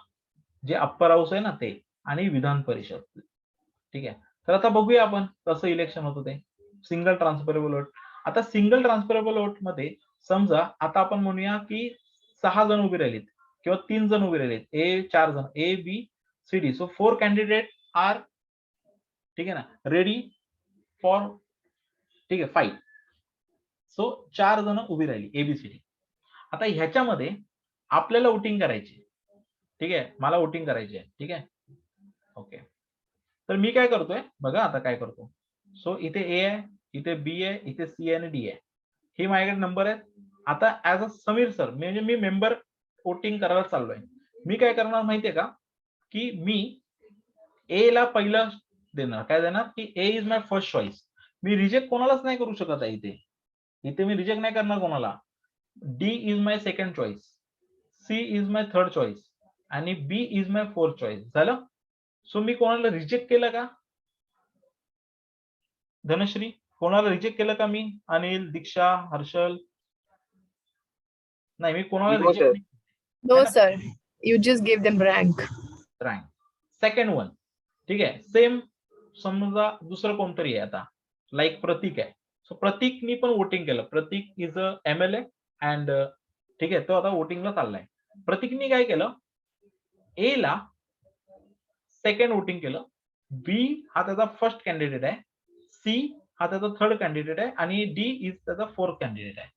जे अप्पर हाऊस आहे ना ते, आणि विधान परिषद. ठीक आहे. तर आता बघूया आपण कसं इलेक्शन होतं ते. Single transferable vote. आता सिंगल ट्रान्सफरेबल वोट मध्ये समजा आता आपण म्हणूया की 6 जण उभे राहिलेत किंवा 3 जण उभे राहिलेत, 4 जण, A B C D. So 4 candidate are, ठीक आहे ना, रेडी फॉर, ठीक आहे, फाईट. सो 4 जण उभी राहिली एबीसीडी. आता ह्याच्यामध्ये आपल्याला वोटिंग करायची. ठीक आहे, मला वोटिंग करायची आहे. ठीक आहे, ओके. तर मी काय करतोय बघा, आता काय करतो. सो इथे ए आहे, इथे बी आहे, इथे सी आहे आणि डी आहे. हे माझ्याकडे नंबर आहेत. आता ऍज अ समीर सर म्हणजे मी मेंबर वोटिंग करायला चाललोय. मी काय करणार माहितीये का, की मी ए ला पहिलं देणार. काय देणार? की A is my first choice. मी रिजेक्ट कोणालाच नाही करू शकत आहे इथे. इथे मी रिजेक्ट नाही करणार कोणाला. D is my second choice, C is my third choice आणि B is my fourth choice. झालं. सो मी कोणाला रिजेक्ट केलं का? धनश्री, कोणाला रिजेक्ट केलं का मी? अनिल, दीक्षा, हर्षल? नाही, मी कोणाला No, रिजेक्ट sir. नाही. No, sir. You just gave them rank. Rank second one. ठीक आहे. सेम समजा दुसरं कोणतरी आहे आता, लाईक प्रतीक आहे. सो प्रतीकनी पण वोटिंग केलं. प्रतीक इज अ एमएलए अँड, ठीक आहे, तो आता वोटिंगला चाललाय. प्रतीकनी काय केलं? ए ला सेकंड वोटिंग केलं, बी हा त्याचा फर्स्ट कॅन्डिडेट आहे, सी हा त्याचा थर्ड कॅन्डिडेट आहे आणि डी इज त्याचा फोर्थ कॅन्डिडेट आहे.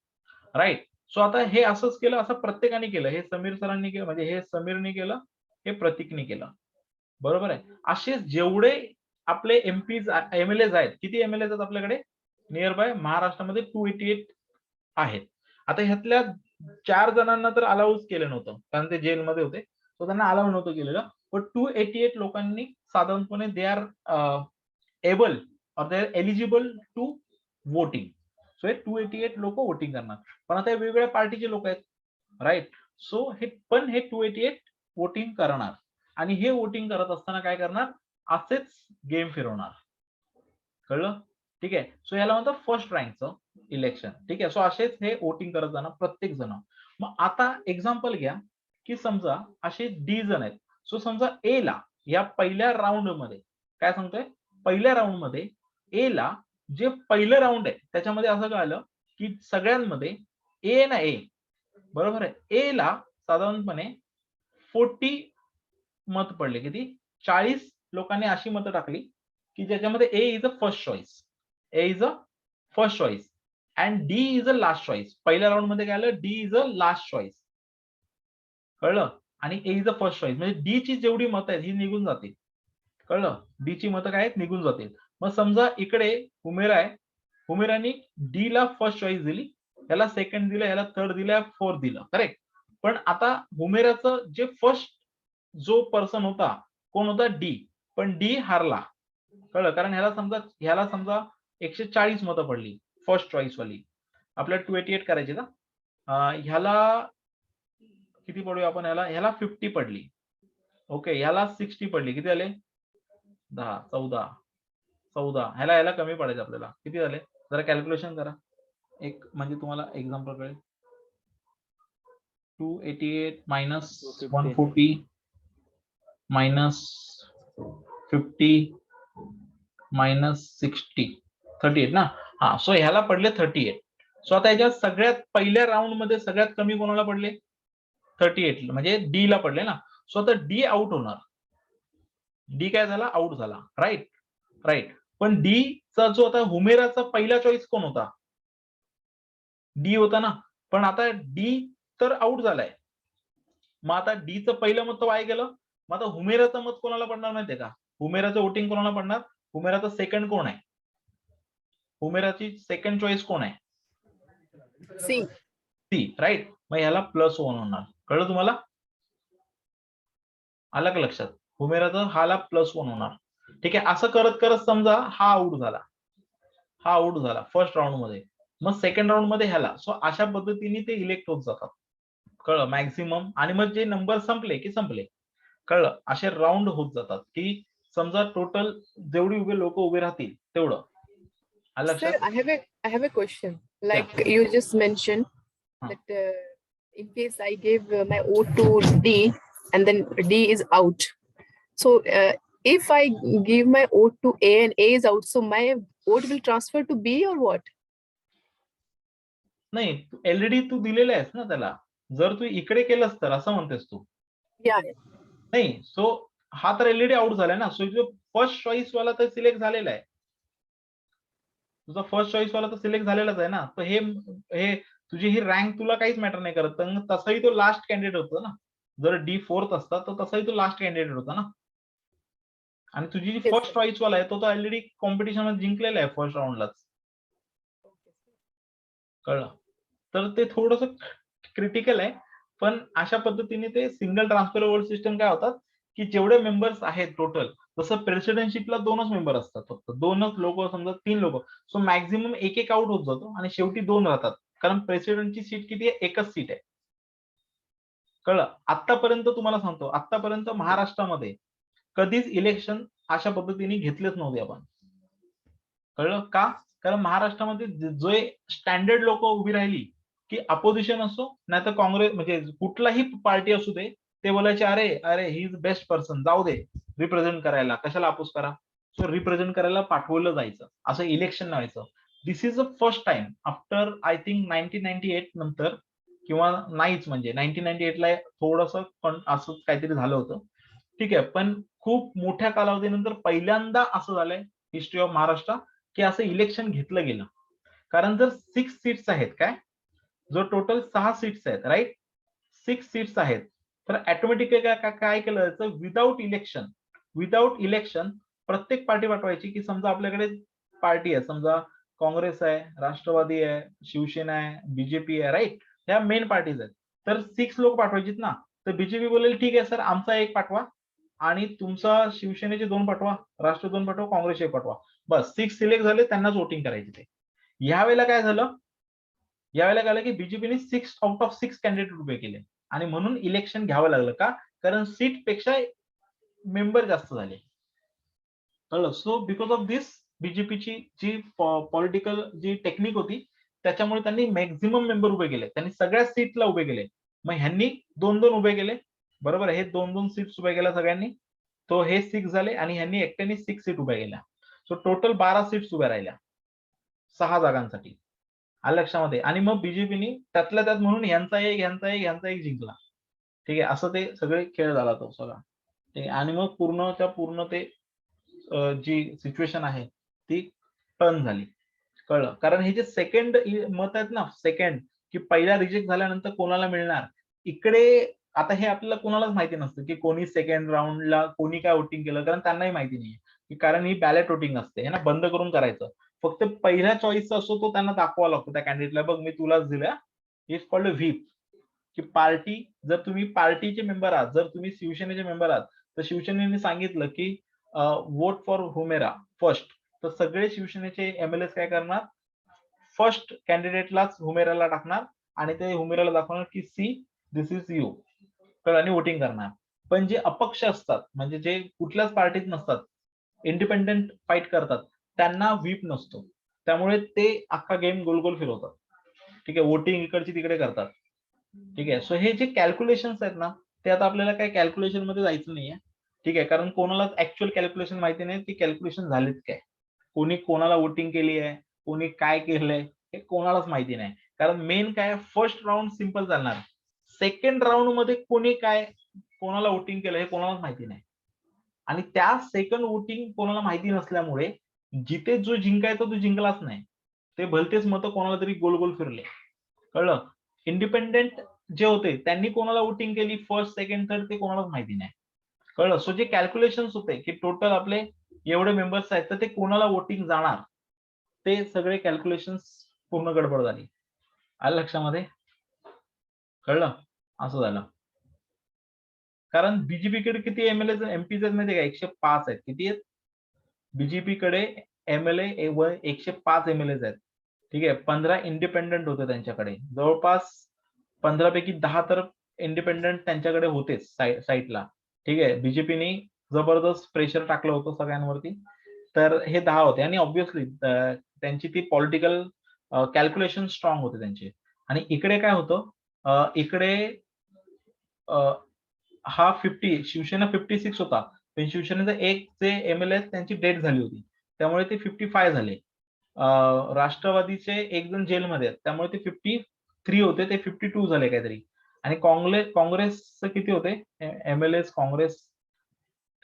राईट. सो आता हे असंच केलं, असं प्रत्येकाने केलं. हे समीर सरांनी केलं, म्हणजे हे समीरने केलं, हे प्रतीकने केलं. बरोबर आहे. असे जेवढे आपले एमपीज एमएलएज आहेत, किती एमएलएज आहेत आपल्याकडे? नियर बाय महाराष्ट्रामध्ये 288 आहेत. आता ह्यातल्या 4 जणांना तर अलाउच केलं नव्हतं, कारण ते जेलमध्ये होते. सो त्यांना अलाउ नव्हतं केलेलं. पण 288 लोकांनी साधारणपणे they are able or they are eligible to voting. So हे 288 लोक वोटिंग करणार. पण आता हे वेगवेगळ्या पार्टीचे लोक आहेत. राईट. सो हे 288 वोटिंग करणार आणि हे वोटिंग करत असताना काय करणार? असेच गेम फिरवणार. कळलं? ठीक आहे. सो याला म्हणतात फर्स्ट रँकचं इलेक्शन. ठीक आहे. सो असेच हे वोटिंग करत जाणार प्रत्येक जण. मग आता एक्झाम्पल घ्या की समजा असे डी जण आहेत. सो समजा ए ला या पहिल्या राऊंड मध्ये काय सांगतोय? पहिल्या राऊंड मध्ये ए ला जे पहिलं राऊंड आहे त्याच्यामध्ये असं कळलं की सगळ्यांमध्ये ए ना ए, बरोबर आहे, ए ला साधारणपणे 40 मत पडले. किती? 40 लोकांनी अशी मतं टाकली की ज्याच्यामध्ये A is a first choice, A is a first choice and D is a last choice. पहिल्या राऊंड मध्ये काय आलं? D is a last choice. कळलं? आणि A is a first choice. म्हणजे डी ची जेवढी मतं आहेत ही निघून जातील. कळलं? डी ची मतं काय आहेत? निघून जातील. मग समजा इकडे हुमेरा आहे, हुमेरानी डी ला फर्स्ट चॉईस दिली, याला सेकंड दिलं, याला थर्ड दिलं, फोर्थ दिलं, करेक्ट. पण आता हुमेराचं जे फर्स्ट जो पर्सन होता कोण होता, डी. पण डी हारला, कळलं, कारण ह्याला समजा 140 मतं पडली फर्स्ट चॉईस वाली, आपल्याला 288 करायची ना, ह्याला किती पडूया आपण, ह्याला 50 पडली, ओके, ह्याला 60 पडली, किती झाले 10, 14, ह्याला कमी पडायचे आपल्याला, किती झाले, जरा कॅल्क्युलेशन करा, एक म्हणजे तुम्हाला एक्झाम्पल कळेल. 288 मायनस 140 मायनस 50 मायनस 60, 38 ना, हा. सो ह्याला पडले 38. सो आता याच्यात सगळ्यात पहिल्या राऊंड मध्ये सगळ्यात कमी कोणाला पडले, 38, म्हणजे डी ला पडले ना. सो आता डी आउट होणार, डी काय झाला, आउट झाला, राईट. पण डी चा जो आता हुमेराचा पहिला चॉईस कोण होता, डी होता ना, पण आता डी तर आउट झालाय, मग आता डी चं पहिलं मत वाया गेलं. मग आता हुमेराचं मत कोणाला पडणार माहितीये का, हुमेराचं वोटिंग कोणाला पडणार, हुमेराचा सेकंड कोण आहे, हुमेराची सेकंड चॉईस कोण आहे, सी. राईट. मग ह्याला +1 होणार, कळलं तुम्हाला, आलं का लक्षात, हुमेराचा हाला +1 होणार. ठीक आहे, असं करत करत समजा हा आउट झाला फर्स्ट राऊंड मध्ये, मग सेकंड राऊंड मध्ये ह्याला. सो अशा पद्धतीने ते इलेक्ट होत जातात, कळलं, मॅक्झिमम. आणि मग जे नंबर संपले की संपले, कळलं, असे राऊंड होत जातात, की समजा टोटल जेवढी लोक उभे राहतील तेवढं. आलं Sir, लक्षात. I have a question. Like you just mentioned Huh. that in case I gave my vote to D and then D is out. So if I give my vote to A and A is out, so my vote will transfer to B or what? नाही, already तू दिलेला आहेस ना त्याला, जर तू इकडे केलंस तर, असं म्हणतेस तू. Yeah. नाही, सो हा तर ऑलरेडी आउट झालाय ना, सो जो फर्स्ट चॉईस वाला तर सिलेक्ट झालेला आहे, तुझा फर्स्ट चॉईस वाला तर सिलेक्ट झालेलाच आहे ना. तर हे तुझी ही रँक तुला काहीच मॅटर नाही करत, पण तसाही तो लास्ट कॅन्डिडेट होता ना, जर डी फोर्थ असता तर तसाही तो लास्ट कॅन्डिडेट होता ना. आणि तुझी जी Yes, फर्स्ट sir. चॉईस वाला आहे तो ऑलरेडी कॉम्पिटिशन मध्ये जिंकलेला आहे फर्स्ट राऊंडलाच, कळलं. तर ते थोडस क्रिटिकल आहे, पण अशा पद्धतीने ते सिंगल ट्रान्सफर वोट सिस्टम काय होतात, की जेवढे मेंबर्स आहेत टोटल, जसं प्रेसिडेंटशिपला 2च मेंबर असतात, फक्त 2च लोक, समजा 3 लोक, सो मॅक्झिमम एक आउट होत जातो आणि शेवटी 2 राहतात, कारण प्रेसिडेंटची सीट किती आहे, एकच सीट आहे, कळलं. आतापर्यंत तुम्हाला सांगतो, आतापर्यंत महाराष्ट्रामध्ये कधीच इलेक्शन अशा पद्धतीने घेतलेच नव्हते आपण, कळलं का, कारण महाराष्ट्रामध्ये जो स्टँडर्ड लोक उभी राहिली, की अपोजिशन असो नाही तर काँग्रेस, म्हणजे कुठलाही पार्टी असू दे, ते बोलायचे अरे ही इज बेस्ट पर्सन, जाऊ दे रिप्रेझेंट करायला, कशाला अपोज करा. सो रिप्रेझेंट करायला पाठवलं जायचं, असं इलेक्शन व्हायचं. This is the first time after I think 1998 नंतर, किंवा नाहीच, म्हणजे 1998 ला थोडस असं काहीतरी झालं होतं, ठीक आहे, पण खूप मोठ्या कालावधीनंतर पहिल्यांदा असं झालंय हिस्ट्री ऑफ महाराष्ट्र, की असं इलेक्शन घेतलं गेलं. कारण जर 6 सीट्स आहेत, काय जो टोटल 6 सीट्स आहेत, राईट, 6 सीट्स आहेत, तर ऑटोमॅटिकली काय केलं जायचं, विदाउट इलेक्शन प्रत्येक पार्टी पाठवायची, की समजा आपल्याकडे पार्टी आहे, समजा काँग्रेस आहे, राष्ट्रवादी आहे, शिवसेना आहे, बीजेपी आहे, राईट, ह्या मेन पार्टीज आहेत. तर 6 लोक पाठवायचीत ना, तर बीजेपी बोलेल ठीक आहे सर, आमचा एक पाठवा, आणि तुमचा शिवसेनेचे 2 पाठवा, राष्ट्र 2 पाठवा, काँग्रेस 1 पाठवा, बस 6 सिलेक्ट झाले, त्यांनाच वोटिंग करायची. ते यावेळेला काय झालं, यावेळेला काय की बीजेपीने 6 आउट ऑफ 6 कॅन्डिडेट उभे केले, आणि म्हणून इलेक्शन घ्यावं लागलं, का, कारण सीट पेक्षा मेंबर जास्त झाले, कळलं. सो बिकॉज ऑफ दिस बीजेपीची जी पॉलिटिकल जी टेक्निक होती, त्याच्यामुळे त्यांनी मॅक्झिमम मेंबर उभे केले, त्यांनी सगळ्या सीटला उभे केले. मग ह्यांनी 2-2 उभे केले, बरोबर, हे 2-2 सीट्स उभे केल्या सगळ्यांनी, तो हे 6 झाले, आणि ह्यांनी एकट्याने 6 सीट उभ्या केल्या. सो टोटल 12 सीट्स उभ्या राहिल्या 6 जागांसाठी, आलं लक्षामध्ये. आणि मग बीजेपीने त्यातल्या त्यात म्हणून ह्यांचा एक जिंकला, ठीक आहे, असं ते सगळे खेळ झाला तो सगळा, ठीक आहे. आणि मग पूर्णच्या पूर्ण ते जी सिच्युएशन आहे ती टर्न झाली, कळलं. कारण हे जे सेकंड मत आहेत ना, सेकंड, की पहिला रिजेक्ट झाल्यानंतर कोणाला मिळणार, इकडे आता हे आपल्याला कोणालाच माहिती नसतं, की कोणी सेकंड राऊंडला कोणी काय वोटिंग केलं, कारण त्यांनाही माहिती नाहीये, की कारण ही बॅलेट वोटिंग असते, हे ना बंद करून करायचं. फक्त पहिला चॉईस असतो तो त्यांना दाखवावा लागतो त्या कॅन्डिडेटला, बघ मी तुलाच दिलं. Is called a whip. की पार्टी, जर तुम्ही पार्टीचे मेंबर आहात, जर तुम्ही शिवसेनेचे मेंबर आहात, तर शिवसेनेने सांगितलं की वोट फॉर हुमेरा फर्स्ट, तर सगळे शिवसेनेचे एमएलए काय करणार, फर्स्ट कॅन्डिडेटलाच हुमेराला टाकणार आणि ते हुमेराला दाखवणार की सी दिस इज यू, आणि वोटिंग करणार. पण जे अपक्ष असतात, म्हणजे जे कुठल्याच पार्टीत नसतात, इंडिपेंडेंट फाईट करतात, त्यांना व्हीप नसतो, त्यामुळे ते अख्खा गेम गोल गोल फिरवतात. ठीक आहे, वोटिंग इकडची तिकडे करतात. ठीक आहे, सो हे जे कॅल्क्युलेशन्स आहेत ना, ते आता आपल्याला काय कॅल्क्युलेशन मध्ये जायचं नाहीये. ठीक आहे, कारण कोणाला ऍक्च्युअल कॅल्क्युलेशन माहिती नाही, ती कॅल्क्युलेशन झालीत काय, कोणी कोणाला वोटिंग केली आहे, कोणी काय केलंय, हे कोणालाच माहिती नाही. कारण मेन काय, फर्स्ट राऊंड सिम्पल चालणार, सेकंड राऊंड मध्ये कोणी काय कोणाला वोटिंग केलं हे कोणालाच माहिती नाही. आणि त्या सेकंड वोटिंग कोणाला माहिती नसल्यामुळे जिथे जो जिंकायचा तो जिंकलाच नाही, ते भलतेच मतं कोणाला तरी गोल गोल फिरले. कळलं, इंडिपेंडेंट जे होते त्यांनी कोणाला वोटिंग केली फर्स्ट सेकंड थर्ड ते कोणालाच माहिती नाही. कळलं, सो जे कॅल्क्युलेशन होते की टोटल आपले एवढे मेंबर्स आहेत तर ते कोणाला वोटिंग जाणार, ते सगळे कॅल्क्युलेशन पूर्ण गडबड झाली. आलं लक्षामध्ये? कळलं, असं झालं. कारण बीजेपी कडे किती एमएलए एमपी आहेत माहिती का, 105 आहेत. किती आहेत बीजेपी कडे एमएलए, 105 एमएलए आहेत. ठीक आहे, 15 इंडिपेंडेंट होते त्यांच्याकडे, जवळपास 15 पैकी 10 तर इंडिपेंडेंट त्यांच्याकडे होतेच साईटला. ठीक आहे, बीजेपीने जबरदस्त प्रेशर टाकलं होतं सगळ्यांवरती, तर हे 10 होते. आणि ऑब्व्हियसली त्यांची ती पॉलिटिकल कॅल्क्युलेशन स्ट्रॉंग होते त्यांचे. आणि इकडे काय होतं, इकडे हा 50, शिवसेना 56 होता, पण शिवसेनेचा एक जे एमएलए त्यांची डेथ झाली होती, त्यामुळे ते 55 झाले. राष्ट्रवादीचे एक जण जेलमध्ये आहेत, त्यामुळे ते 53 होते, ते 52 झाले काहीतरी. आणि काँग्रेसचे किती होते एमएलए काँग्रेस?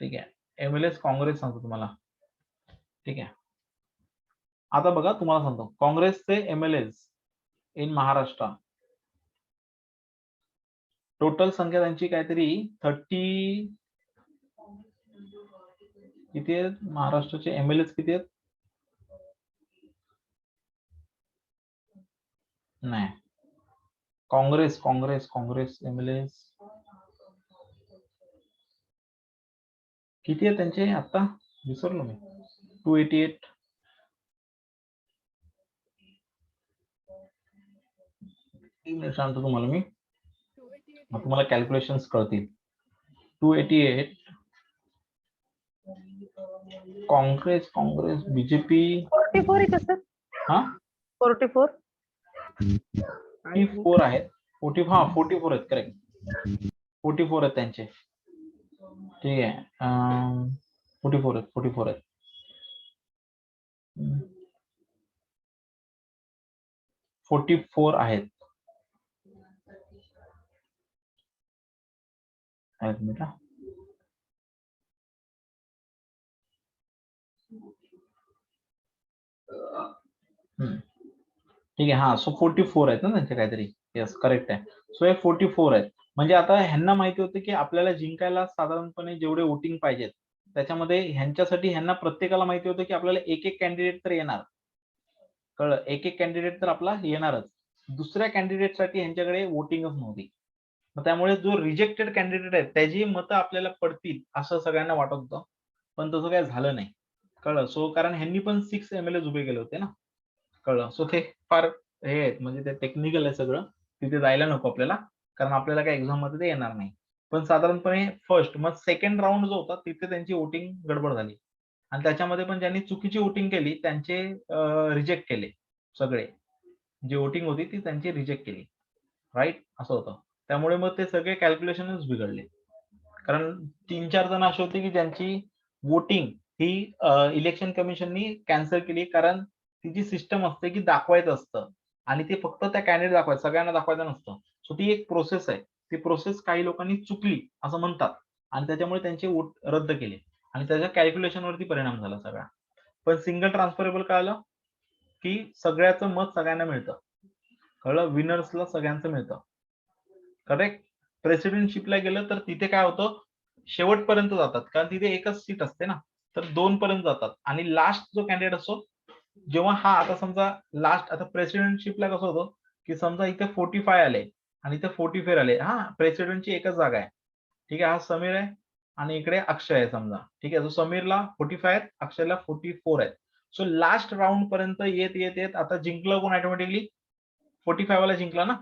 ठीक आहे, एमएलए काँग्रेस सांगतो तुम्हाला. ठीक आहे, आता बघा तुम्हाला सांगतो काँग्रेसचे एमएलए इन महाराष्ट्र, टोटल संख्या त्यांची काहीतरी 30, किती आहेत महाराष्ट्राचे एमएलए किती आहेत? नाही, काँग्रेस एमएलए किती आहेत त्यांचे, आता विसरलो मी. 288. सांगतो तुम्हाला मी, मग तुम्हाला कॅल्क्युलेशन्स कळतील. 288 काँग्रेस बीजेपी 44 आहे का सर? हा 44 44 आहेत. 44 आहेत, करेक्ट. 44 आहेत त्यांचे. ठीक आहे, 44 आहेत. 44 आहेत. एक मिनिट. ठीक आहे, हा, सो 44 आहेत ना त्यांचे काहीतरी. येस, करेक्ट आहे. सो हे 44 आहेत. म्हणजे आता ह्यांना माहिती होतं की आपल्याला जिंकायला साधारणपणे जेवढे वोटिंग पाहिजेत, त्याच्यामध्ये ह्यांच्यासाठी ह्यांना प्रत्येकाला माहिती होतं की आपल्याला एक कॅन्डिडेट तर येणार. कळलं, एक कॅन्डिडेट तर आपला येणारच. दुसऱ्या कॅन्डिडेटसाठी ह्यांच्याकडे वोटिंगच नव्हती. त्यामुळे जो रिजेक्टेड कॅन्डिडेट आहे त्याची मतं आपल्याला पडतील असं सगळ्यांना वाटत होतं, पण तसं काय झालं नाही. कळलं, सो कारण ह्यांनी पण 6 एमएलए उभे केले होते ना. कळलं, सो ते फार हे आहेत, म्हणजे ते टेक्निकल आहे सगळं, तिथे जायला नको आपल्याला, कारण आपल्याला काय एक्झाम मध्ये ते येणार नाही. पण साधारणपणे फर्स्ट, मग सेकंड राऊंड जो होता तिथे त्यांची वोटिंग गडबड झाली, आणि त्याच्यामध्ये पण ज्यांनी चुकीची वोटिंग केली त्यांचे रिजेक्ट केले. सगळे जी वोटिंग होती ती त्यांची रिजेक्ट केली. राईट, असं होतं. त्यामुळे मग ते सगळे कॅल्क्युलेशनच बिघडले. कारण 3-4 जण असे होते की ज्यांची वोटिंग ही इलेक्शन कमिशननी कॅन्सल केली, कारण तिची सिस्टम असते की दाखवायचं असतं, आणि ते फक्त त्या कॅन्डिडेट दाखवायचं, सगळ्यांना दाखवायचं नसतं. सो ती एक प्रोसेस आहे, ती प्रोसेस काही लोकांनी चुकली असं म्हणतात, आणि त्याच्यामुळे त्यांचे वोट रद्द केले, आणि त्याच्या कॅल्क्युलेशनवरती परिणाम झाला सगळा. पण सिंगल ट्रान्सफरेबल कळलं की सगळ्याचं मत सगळ्यांना मिळतं. कळलं, विनर्सला सगळ्यांचं मिळतं. करेक्ट. प्रेसिडेंटशिपला गेलं तर तिथे काय होतं, शेवटपर्यंत जातात, कारण तिथे एकच सीट असते ना. तर 2 पर्यंत जातात आणि लास्ट जो कॅन्डिडेट असतो जेव्हा हा आता समजा लास्ट आता प्रेसिडेंटशिपला कसं होतं की समजा इथे 45 आले आणि इथे 44 आले. हा प्रेसिडेंटची एकच जागा आहे. ठीक आहे. हा समीर आहे आणि इकडे अक्षय आहे समजा. ठीक आहे. सो समीरला 45 आहेत, अक्षयला 44 आहेत. सो लास्ट राऊंड पर्यंत येत येत येत आता जिंकलं कोण ऑटोमॅटिकली 45 वाला जिंकला ना.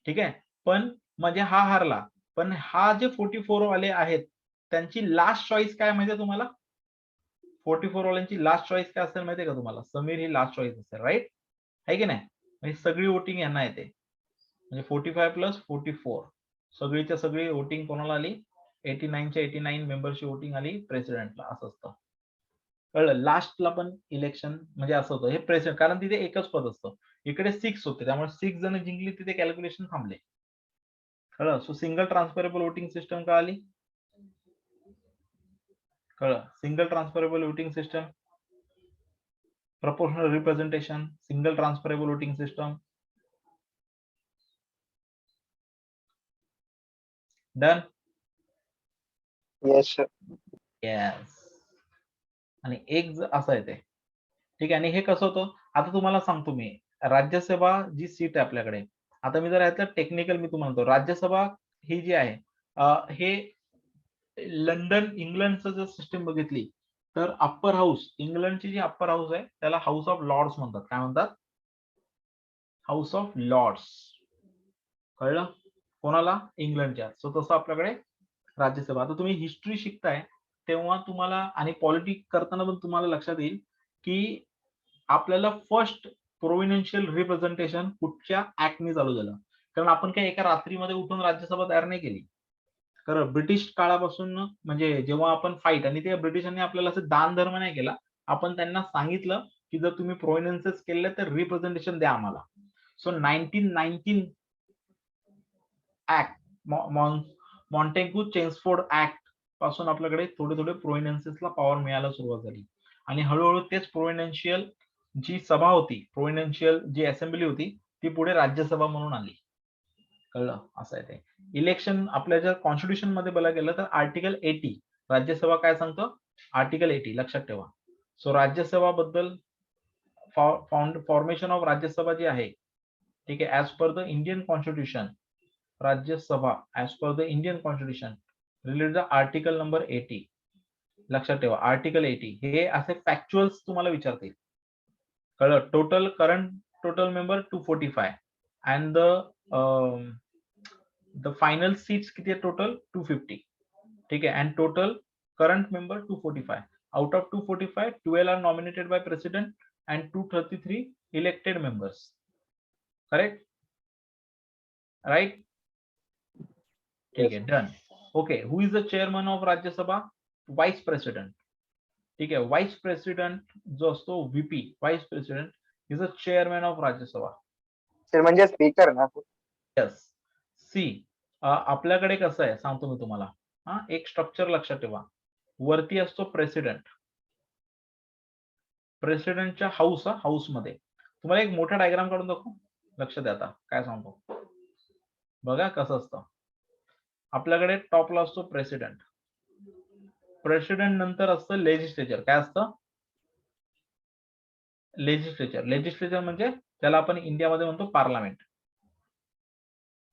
ठीक आहे. पण म्हणजे हा हारला. पण हा जे 44 वाले आहेत त्यांची लास्ट चॉईस काय माहितीये तुम्हाला? 44 वाल्यांची लास्ट चॉईस काय असेल माहितीये का तुम्हाला? समीर ही लास्ट चॉईस असेल, राईट? आहे की नाही? म्हणजे सगळी वोटिंग यांना येते. म्हणजे 45 प्लस 44 सगळीच्या सगळी वोटिंग कोणाला आली? 89च्या 89 मेंबरची वोटिंग आली प्रेसिडेंटला. असं असतं. कळलं? लास्टला पण इलेक्शन म्हणजे असं होतं. हे प्रेसिडेंट कारण तिथे एकच पद असतं. इकडे 6 होते. त्यामुळे 6 जण जिंकली तिथे कॅल्क्युलेशन थांबले. कळलं? So single transferable voting system का आली? कळलं? Single transferable voting system, proportional representation, single transferable voting system. Done? Yes, sir. Yes. आणि एक असं आहे ते. ठीक आहे. आणि हे कसं होतं आता तुम्हाला सांगतो मी राज्यसभा जी सीट आहे आपल्याकडे आता मी जर यातलं टेक्निकल मी तुम्हाला म्हणतो राज्यसभा ही जी आहे हे लंडन इंग्लंडचं जर सिस्टम बघितली तर अप्पर हाऊस इंग्लंडची जी अप्पर हाऊस आहे त्याला हाऊस ऑफ लॉर्ड्स म्हणतात. काय म्हणतात? House of lords. कळलं? कोणाला? इंग्लंडच्या. सो तसं आपल्याकडे राज्यसभा. आता तुम्ही हिस्ट्री शिकताय तेव्हा तुम्हाला आणि पॉलिटिक्स करताना पण तुम्हाला लक्षात येईल की आपल्याला फर्स्ट प्रोव्हिन्शियल रिप्रेझेंटेशन कुठच्या ऍक्टने चालू झालं. कारण आपण काही एका रात्रीमध्ये उठून राज्यसभा तयार नाही केली. कारण ब्रिटिश काळापासून म्हणजे जेव्हा आपण फाईट आणि ते ब्रिटिशांनी आपल्याला असं दान धर्म नाही केला. आपण त्यांना सांगितलं की जर तुम्ही प्रोव्हिन्सेस केले तर रिप्रेझेंटेशन द्या आम्हाला. So 1919 act Montagu Chelmsford act पासून आपल्याकडे थोडे थोडे प्रोव्हिन्सेसला पॉवर मिळायला सुरुवात झाली आणि हळूहळू तेच प्रोव्हिन्शियल जी सभा होती प्रोव्हिन्शियल जी असेंब्ली होती ती पुढे राज्यसभा म्हणून आली. कळलं? असं आहे ते. इलेक्शन आपल्या जर कॉन्स्टिट्यूशन मध्ये बघायला गेलं तर आर्टिकल 80 राज्यसभा काय सांगतो? आर्टिकल 80 लक्षात ठेवा. सो राज्यसभा बद्दल फॉर्मेशन ऑफ राज्यसभा जी आहे ठीक आहे as per the Indian constitution Rajya Sabha as per the Indian constitution related article number 80 लक्षात ठेवा. आर्टिकल 80 हे असे फॅक्च्युअल्स तुम्हाला विचारतील. कळलं? Total current total member 245 and the final seats किती आहे टोटल 250. ठीक आहे. And total current member 245. Out of 245 12 are nominated by president and 233 elected members. Correct? Right? ठीक आहे. Done. Okay. Who is the chairman of Rajya Sabha? Vice president. ठीक आहे. Vice president जो असतो VP vice president is a chairman of Rajya Sabha. Sir म्हणजे speaker ना. Yes. C आपल्याकडे कसं आहे सांगतो मी तुम्हाला. हा एक स्ट्रक्चर लक्षात ठेवा. वरती असतो प्रेसिडेंट. प्रेसिडेंटच्या हाऊस मध्ये तुम्हाला एक मोठा डायग्राम काढून दाखवू. लक्ष द्या आता काय सांगतो. बघा कसं असतं. आपल्याकडे टॉपला असतो प्रेसिडेंट. प्रेसिडेंट नंतर असतं लेजिस्लेचर. काय असतं? लेजिस्लेचर. लेजिस्लेचर म्हणजे त्याला आपण इंडियामध्ये म्हणतो पार्लमेंट.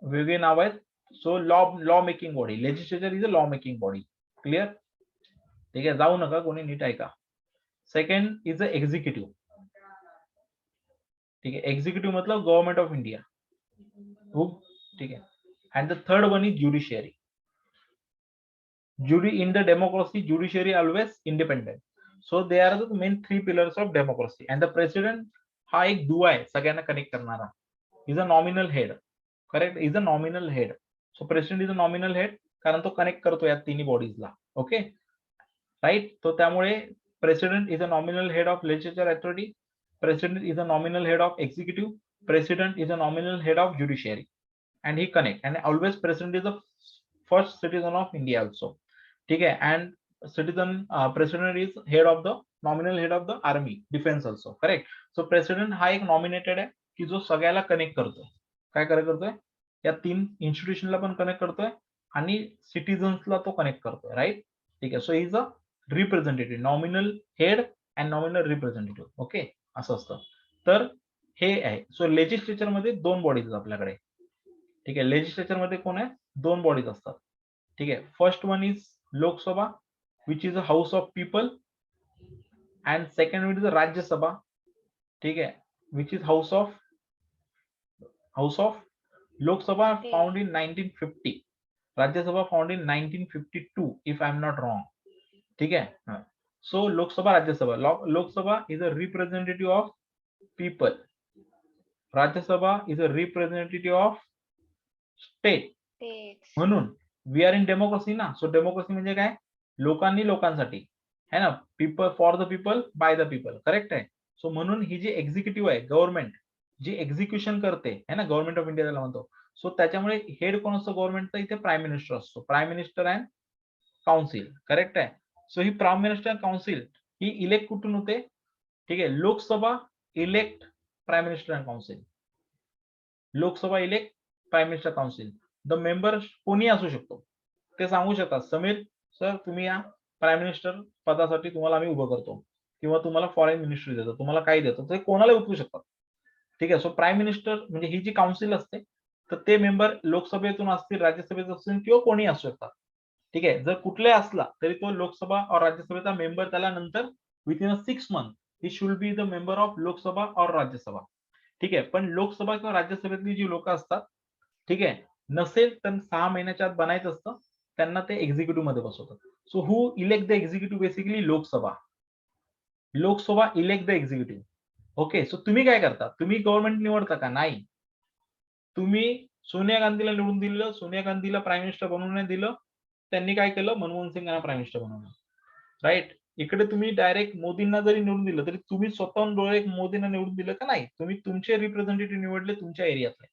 वेगळी नाव आहेत. So law making body. Legislature is a law making body. Clear? ठीक आहे. जाऊ नका कोणी नीट ऐका. Second is a executive. ठीक आहे. एक्झिक्युटिव्ह मतलब गव्हर्नमेंट ऑफ इंडिया. ठीक आहे. And the third one is judiciary. In the democracy, judiciary always independent. So they are the main three pillars of democracy. And the president हा एक दुवा आहे सगळ्यांना कनेक्ट करणारा. Is a nominal head. Correct? Is a nominal head. So president is a nominal head कारण तो connect करतो या तिन्ही बॉडीजला. Okay right? तो त्यामुळे president is a nominal head of legislature authority. President is a nominal head of executive. President is a nominal head of judiciary. And he connect. And always president is a first citizen of India also. ठीक आहे. And citizen president is head of the nominal head of the army defence also. Correct? So president हा एक nominated आहे की जो सगळ्याला connect करतोय. काय करतोय? या तीन इन्स्टिट्यूशनला पण कनेक्ट करतोय आणि सिटीजन्सला तो कनेक्ट करतोय. राईट? ठीक आहे. So is a representative, nominal head and nominal representative. Okay, असं असतं. तर हे आहे. सो लेजिस्लेचर मध्ये 2 बॉडीज आपल्याकडे. ठीक आहे, लेजिस्लेचर मध्ये कोण आहे? 2 बॉडीज असतात. ठीक आहे, first one is Lok Sabha which is a house of people, and second one is Rajya Sabha. ठीक आहे, which is house of Lok Sabha found in 1950, Rajya Sabha found in 1952 if I am not wrong. ठीक आहे. So Lok Sabha, Rajya Sabha. Lok Sabha is a representative of people, Rajya Sabha is a representative of state. States. म्हणून we are in democracy ना. So democracy म्हणजे काय? लोकांनी लोकांसाठी, है ना. People, for the people, by the people. Correct आहे. सो म्हणून ही जी एक्झिक्युटिव्ह आहे, गव्हर्नमेंट जी एक्झिक्युशन करते, है ना, गव्हर्नमेंट ऑफ इंडिया त्याला म्हणतो. सो त्याच्यामुळे हेड कोण असतो गव्हर्नमेंटचा? इथे प्राईम मिनिस्टर असतो. Prime minister and council. Correct आहे. सो ही प्राईम मिनिस्टर अँड काउन्सिल ही इलेक्ट कुठून होते? ठीक आहे, Lok Sabha elect prime minister and council. Lok Sabha elect prime minister council. The member कोणी असू शकतो, ते सांगू शकतात, समीर सर तुम्ही या प्राईम मिनिस्टर पदासाठी तुम्हाला आम्ही उभं करतो, किंवा तुम्हाला फॉरेन मिनिस्ट्री देतो, तुम्हाला काही देतो, ते कोणाला उठवू शकतात. ठीक आहे. सो प्राईम मिनिस्टर म्हणजे ही जी काउन्सिल असते, तर ते मेंबर लोकसभेतून असतील, राज्यसभेतून असतील, किंवा कोणी असू शकतात. ठीक आहे. जर कुठलाही असला तरी तो लोकसभा और राज्यसभेचा मेंबर त्याला नंतर within 6 month he should be the member of Lok Sabha और राज्यसभा. ठीक आहे. पण लोकसभा किंवा राज्यसभेतली जी लोक असतात, ठीक आहे, नसेल तर 6 महिन्याच्या आत बनायचं असतं, त्यांना ते एक्झिक्युटिव्ह मध्ये बसवतात. So who elect the executive? Basically Lok Sabha. Lok Sabha elect the executive. Okay. So तुम्ही काय करता? तुम्ही गव्हर्नमेंट निवडता का? नाही. तुम्ही सोनिया गांधीला निवडून दिलं, सोनिया गांधीला प्राईम मिनिस्टर बनवून दिलं, त्यांनी काय केलं? मनमोहन सिंगांना प्राईम मिनिस्टर बनवलं. राईट. इकडे तुम्ही डायरेक्ट मोदींना जरी निवडून दिलं तरी तुम्ही स्वतःहून डायरेक्ट मोदींना निवडून दिलं का? नाही. तुम्ही तुमचे रिप्रेझेंटेटिव्ह निवडले तुमच्या एरियातले.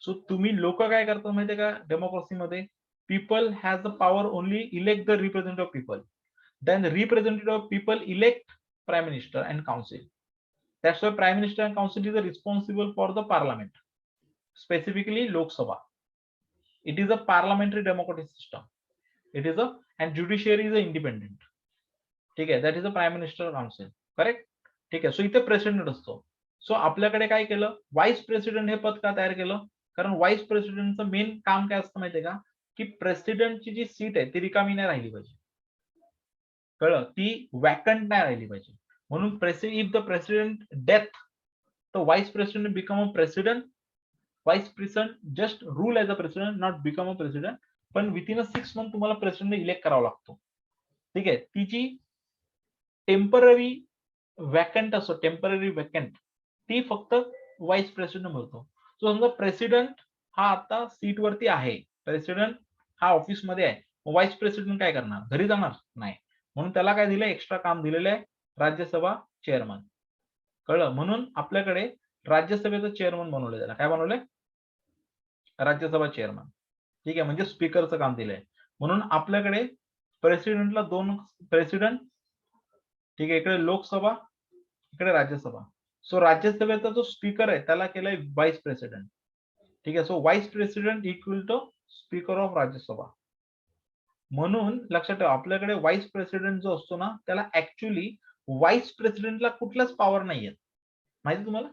सो तुम्ही लोक काय करतात माहितीये का डेमोक्रेसीमध्ये? People has the power only elect the representative of people. Then representative of people elect prime minister and council. That's why Prime Minister and Council is responsible for the Parliament, specifically Lok Sabha. It is a parliamentary democratic system. It is a, and judiciary is a independent. ठीक आहे. That is the Prime Minister Council. Correct? ठीक आहे. So इथे president असतो. So आपल्याकडे काय केलं? Vice president हे पद का तयार केलं? कारण व्हाईस प्रेसिडेंटचं मेन काम काय असतं माहितीये का? की प्रेसिडेंटची जी सीट आहे ती रिकामी नाही राहिली पाहिजे. कळलं? ती वॅकंट नाही राहिली पाहिजे. म्हणून इफ द प्रेसिडेंट डेथ, तर vice president become a president. Vice president just rule as a president, not become a president. पण विथिन अ 6 मंथ तुम्हाला प्रेसिडेंट इलेक्ट करावा लागतो. ठीक आहे. तिची टेम्पररी वॅकंट असतो, टेम्पररी वॅकंट, ती फक्त व्हाईस प्रेसिडेंट मिळतो. सो समजा प्रेसिडेंट हा आता सीट वरती आहे, प्रेसिडेंट हा ऑफिस मध्ये आहे, व्हाईस प्रेसिडेंट काय करणार? घरी जाणार नाही. म्हणून त्याला काय दिलंय? एक्स्ट्रा काम दिलेलं आहे, राज्यसभा चेअरमन. कळलं? म्हणून आपल्याकडे राज्यसभेचं चेअरमन बनवलंय. त्याला काय बनवलंय? राज्यसभा चेअरमन. ठीक आहे. म्हणजे स्पीकरचं काम दिलंय. म्हणून आपल्याकडे प्रेसिडेंटला 2 प्रेसिडेंट, ठीक आहे, इकडे लोकसभा, इकडे राज्यसभा. सो राज्यसभेचा जो स्पीकर आहे त्याला केलाय व्हाईस प्रेसिडेंट. ठीक आहे. So vice president equal to speaker of Rajya Sabha. म्हणून लक्षात ठेवा, आपल्याकडे व्हाईस प्रेसिडेंट जो असतो ना, त्याला ऍक्च्युअली व्हाईस प्रेसिडेंटला कुठलाच पॉवर नाहीये. माहिती तुम्हाला?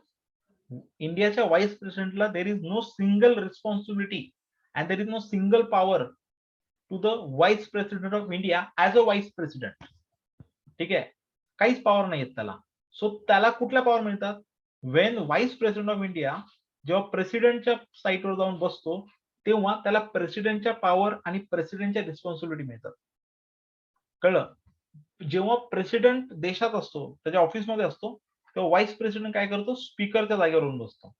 इंडियाच्या व्हाईस प्रेसिडेंटला there is no single responsibility and there is no single power to the vice president of India as a vice president. ठीक आहे. काहीच पॉवर नाहीयेत त्याला. सो त्याला कुठल्या पॉवर मिळतात? When vice president of India जेव्हा प्रेसिडेंटच्या साईटवर जाऊन बसतो, तेव्हा त्याला प्रेसिडेंटच्या पॉवर आणि प्रेसिडेंटच्या रिस्पॉन्सिबिलिटी मिळतात. कळलं? जेव्हा प्रेसिडेंट देशात असतो, त्याच्या ऑफिसमध्ये असतो, तेव्हा व्हाईस प्रेसिडेंट काय करतो? स्पीकरच्या जागेवर येऊन बसतो.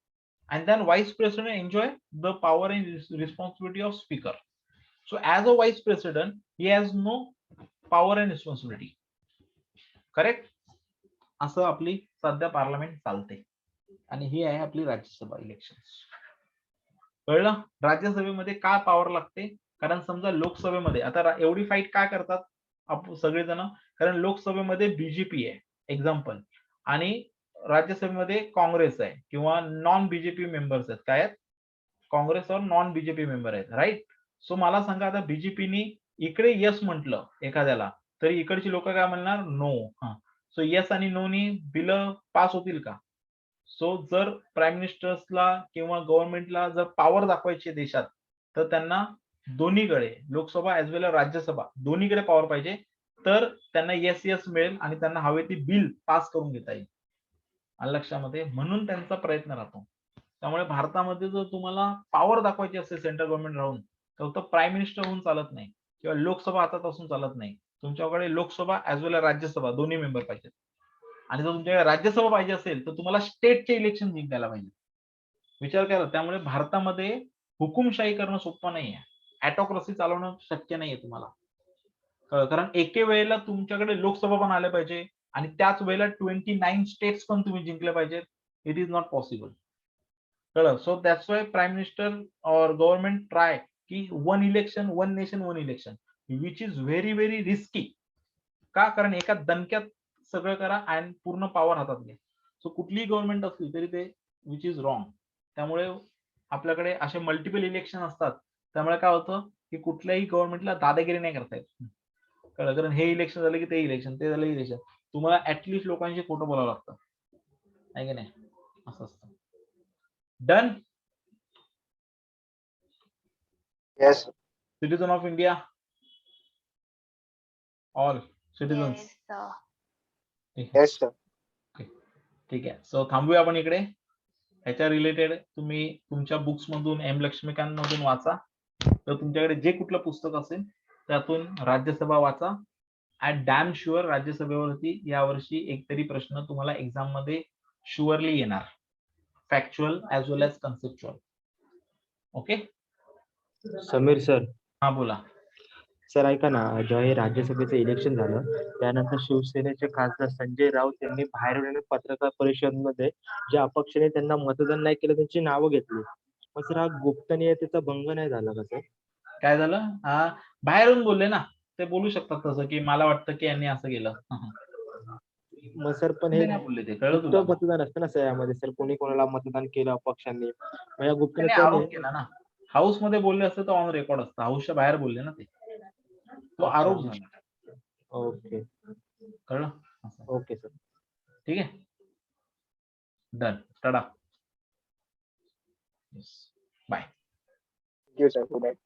And then vice president enjoy the power and responsibility of speaker. So as a vice president he has no power and responsibility. Correct? असं आपली सध्या पार्लमेंट चालते. आणि ही आहे आपली राज्यसभा इलेक्शन. कळलं? राज्यसभेमध्ये का पॉवर लागते? कारण समजा लोकसभेमध्ये आता एवढी फाईट काय करतात सगळेजण? कारण लोकसभेमध्ये बीजेपी आहे एक्झाम्पल, आणि राज्यसभेमध्ये काँग्रेस आहे किंवा नॉन बीजेपी मेंबर्स आहेत. काय आहेत? काँग्रेस और नॉन बीजेपी मेंबर आहेत. राईट. सो मला सांगा, आता बीजेपीनी इकडे यस म्हटलं एखाद्याला, तरी इकडची लोक काय म्हणणार नो. हा, सो येस आणि नो नी बिल पास होतील का? सो जर प्राईम मिनिस्टर्सला किंवा गव्हर्नमेंटला जर पॉवर दाखवायची आहे देशात, तर त्यांना दोन्हीकडे लोकसभा ऍज वेल राज्यसभा दोन्हीकडे पॉवर पाहिजे, तर त्यांना येस येस मिळेल आणि त्यांना हवे ती बिल पास करून घेता येईल. आलं लक्षामध्ये? म्हणून त्यांचा प्रयत्न राहतो. त्यामुळे भारतामध्ये जर तुम्हाला पॉवर दाखवायची असेल सेंट्रल गव्हर्नमेंट राहून, तर प्राईम मिनिस्टर होऊन चालत नाही किंवा लोकसभा हातात असून चालत नाही. तुमच्याकडे लोकसभा ऍज वेल राज्यसभा दोन्ही मेंबर पाहिजेत. आणि जर तुमच्याकडे राज्यसभा पाहिजे असेल तर तुम्हाला स्टेटचे इलेक्शन जिंकायला पाहिजे. विचार करा. त्यामुळे भारतामध्ये हुकुमशाही करणं सोपं नाहीये. ऑटोक्रॅसी चालवणं शक्य नाहीये तुम्हाला. कारण एके वेळेला तुमच्याकडे लोकसभा पण आल्या पाहिजे आणि त्याच वेळेला 29 स्टेट्स पण तुम्ही जिंकले पाहिजेत. It is not possible. कळलं? So that's why prime minister और गव्हर्नमेंट ट्राय की one election, one nation, one election, which is very very risky. का? कारण एका दणक्यात सगळं करा आणि पूर्ण पॉवर हातात घ्या. सो कुठलीही गव्हर्नमेंट असली तरी ते विच इज रॉंग. त्यामुळे आपल्याकडे असे मल्टिपल इलेक्शन असतात. त्यामुळे काय होतं की कुठल्याही गव्हर्नमेंटला दादागिरी नाही करता येत. कळलं? कारण हे इलेक्शन झालं की ते इलेक्शन, ते झालं इलेक्शन. तुम्हाला ऍटलिस्ट लोकांशी खोटं बोलावं लागतं. आहे की नाही? असं असतं. Done. Yes. Citizen of India, all citizens. Yes, sir. Yes sir. ठीक आहे. सो थांबूया आपण इकडे. ह्याच्या रिलेटेड तुम्ही तुमच्या बुक्स मधून एम लक्ष्मीकांत मधून वाचा. तर तुमच्याकडे जे कुठलं पुस्तक असेल त्यातून राज्यसभा वाचा. आय डॅम शुअर राज्यसभेवरती यावर्षी एकतरी प्रश्न तुम्हाला एक्झाम मध्ये शुअरली येणार. Factual as well as conceptual. Okay. Sameer sir, हा बोला. सर ऐका ना, जेव्हा हे राज्यसभेचं इलेक्शन झालं त्यानंतर शिवसेनेचे खासदार संजय राऊत यांनी बाहेरून येऊन पत्रकार परिषदेमध्ये ज्या अपक्षाने त्यांना मतदान नाही केलं त्यांची नावं घेतली. मग सर हा गोपनीयतेचा भंग नाही झाला का सर? काय झालं? हा, बाहेरून बोलले ना, ते बोलू शकतात तसं की मला वाटतं की यांनी असं केलं. मग सर पण हे नाही बोलले ते, कळलं गुप्त तुला? मतदान असतं ना सर यामध्ये, सर कोणी कोणाला मतदान केलं अपक्षांनी, मग या त्यांनी गुप्तनेत्याने आरोप केला ना. हाऊस मध्ये बोलले असते तर ऑन रेकॉर्ड असतं. हाऊसच्या बाहेर बोलले ना ते. तो आरोप झाला. ओके कळलं? असं. Okay sir. ठीक आहे. Done. Tata. Bye. Thank you sir. Good night.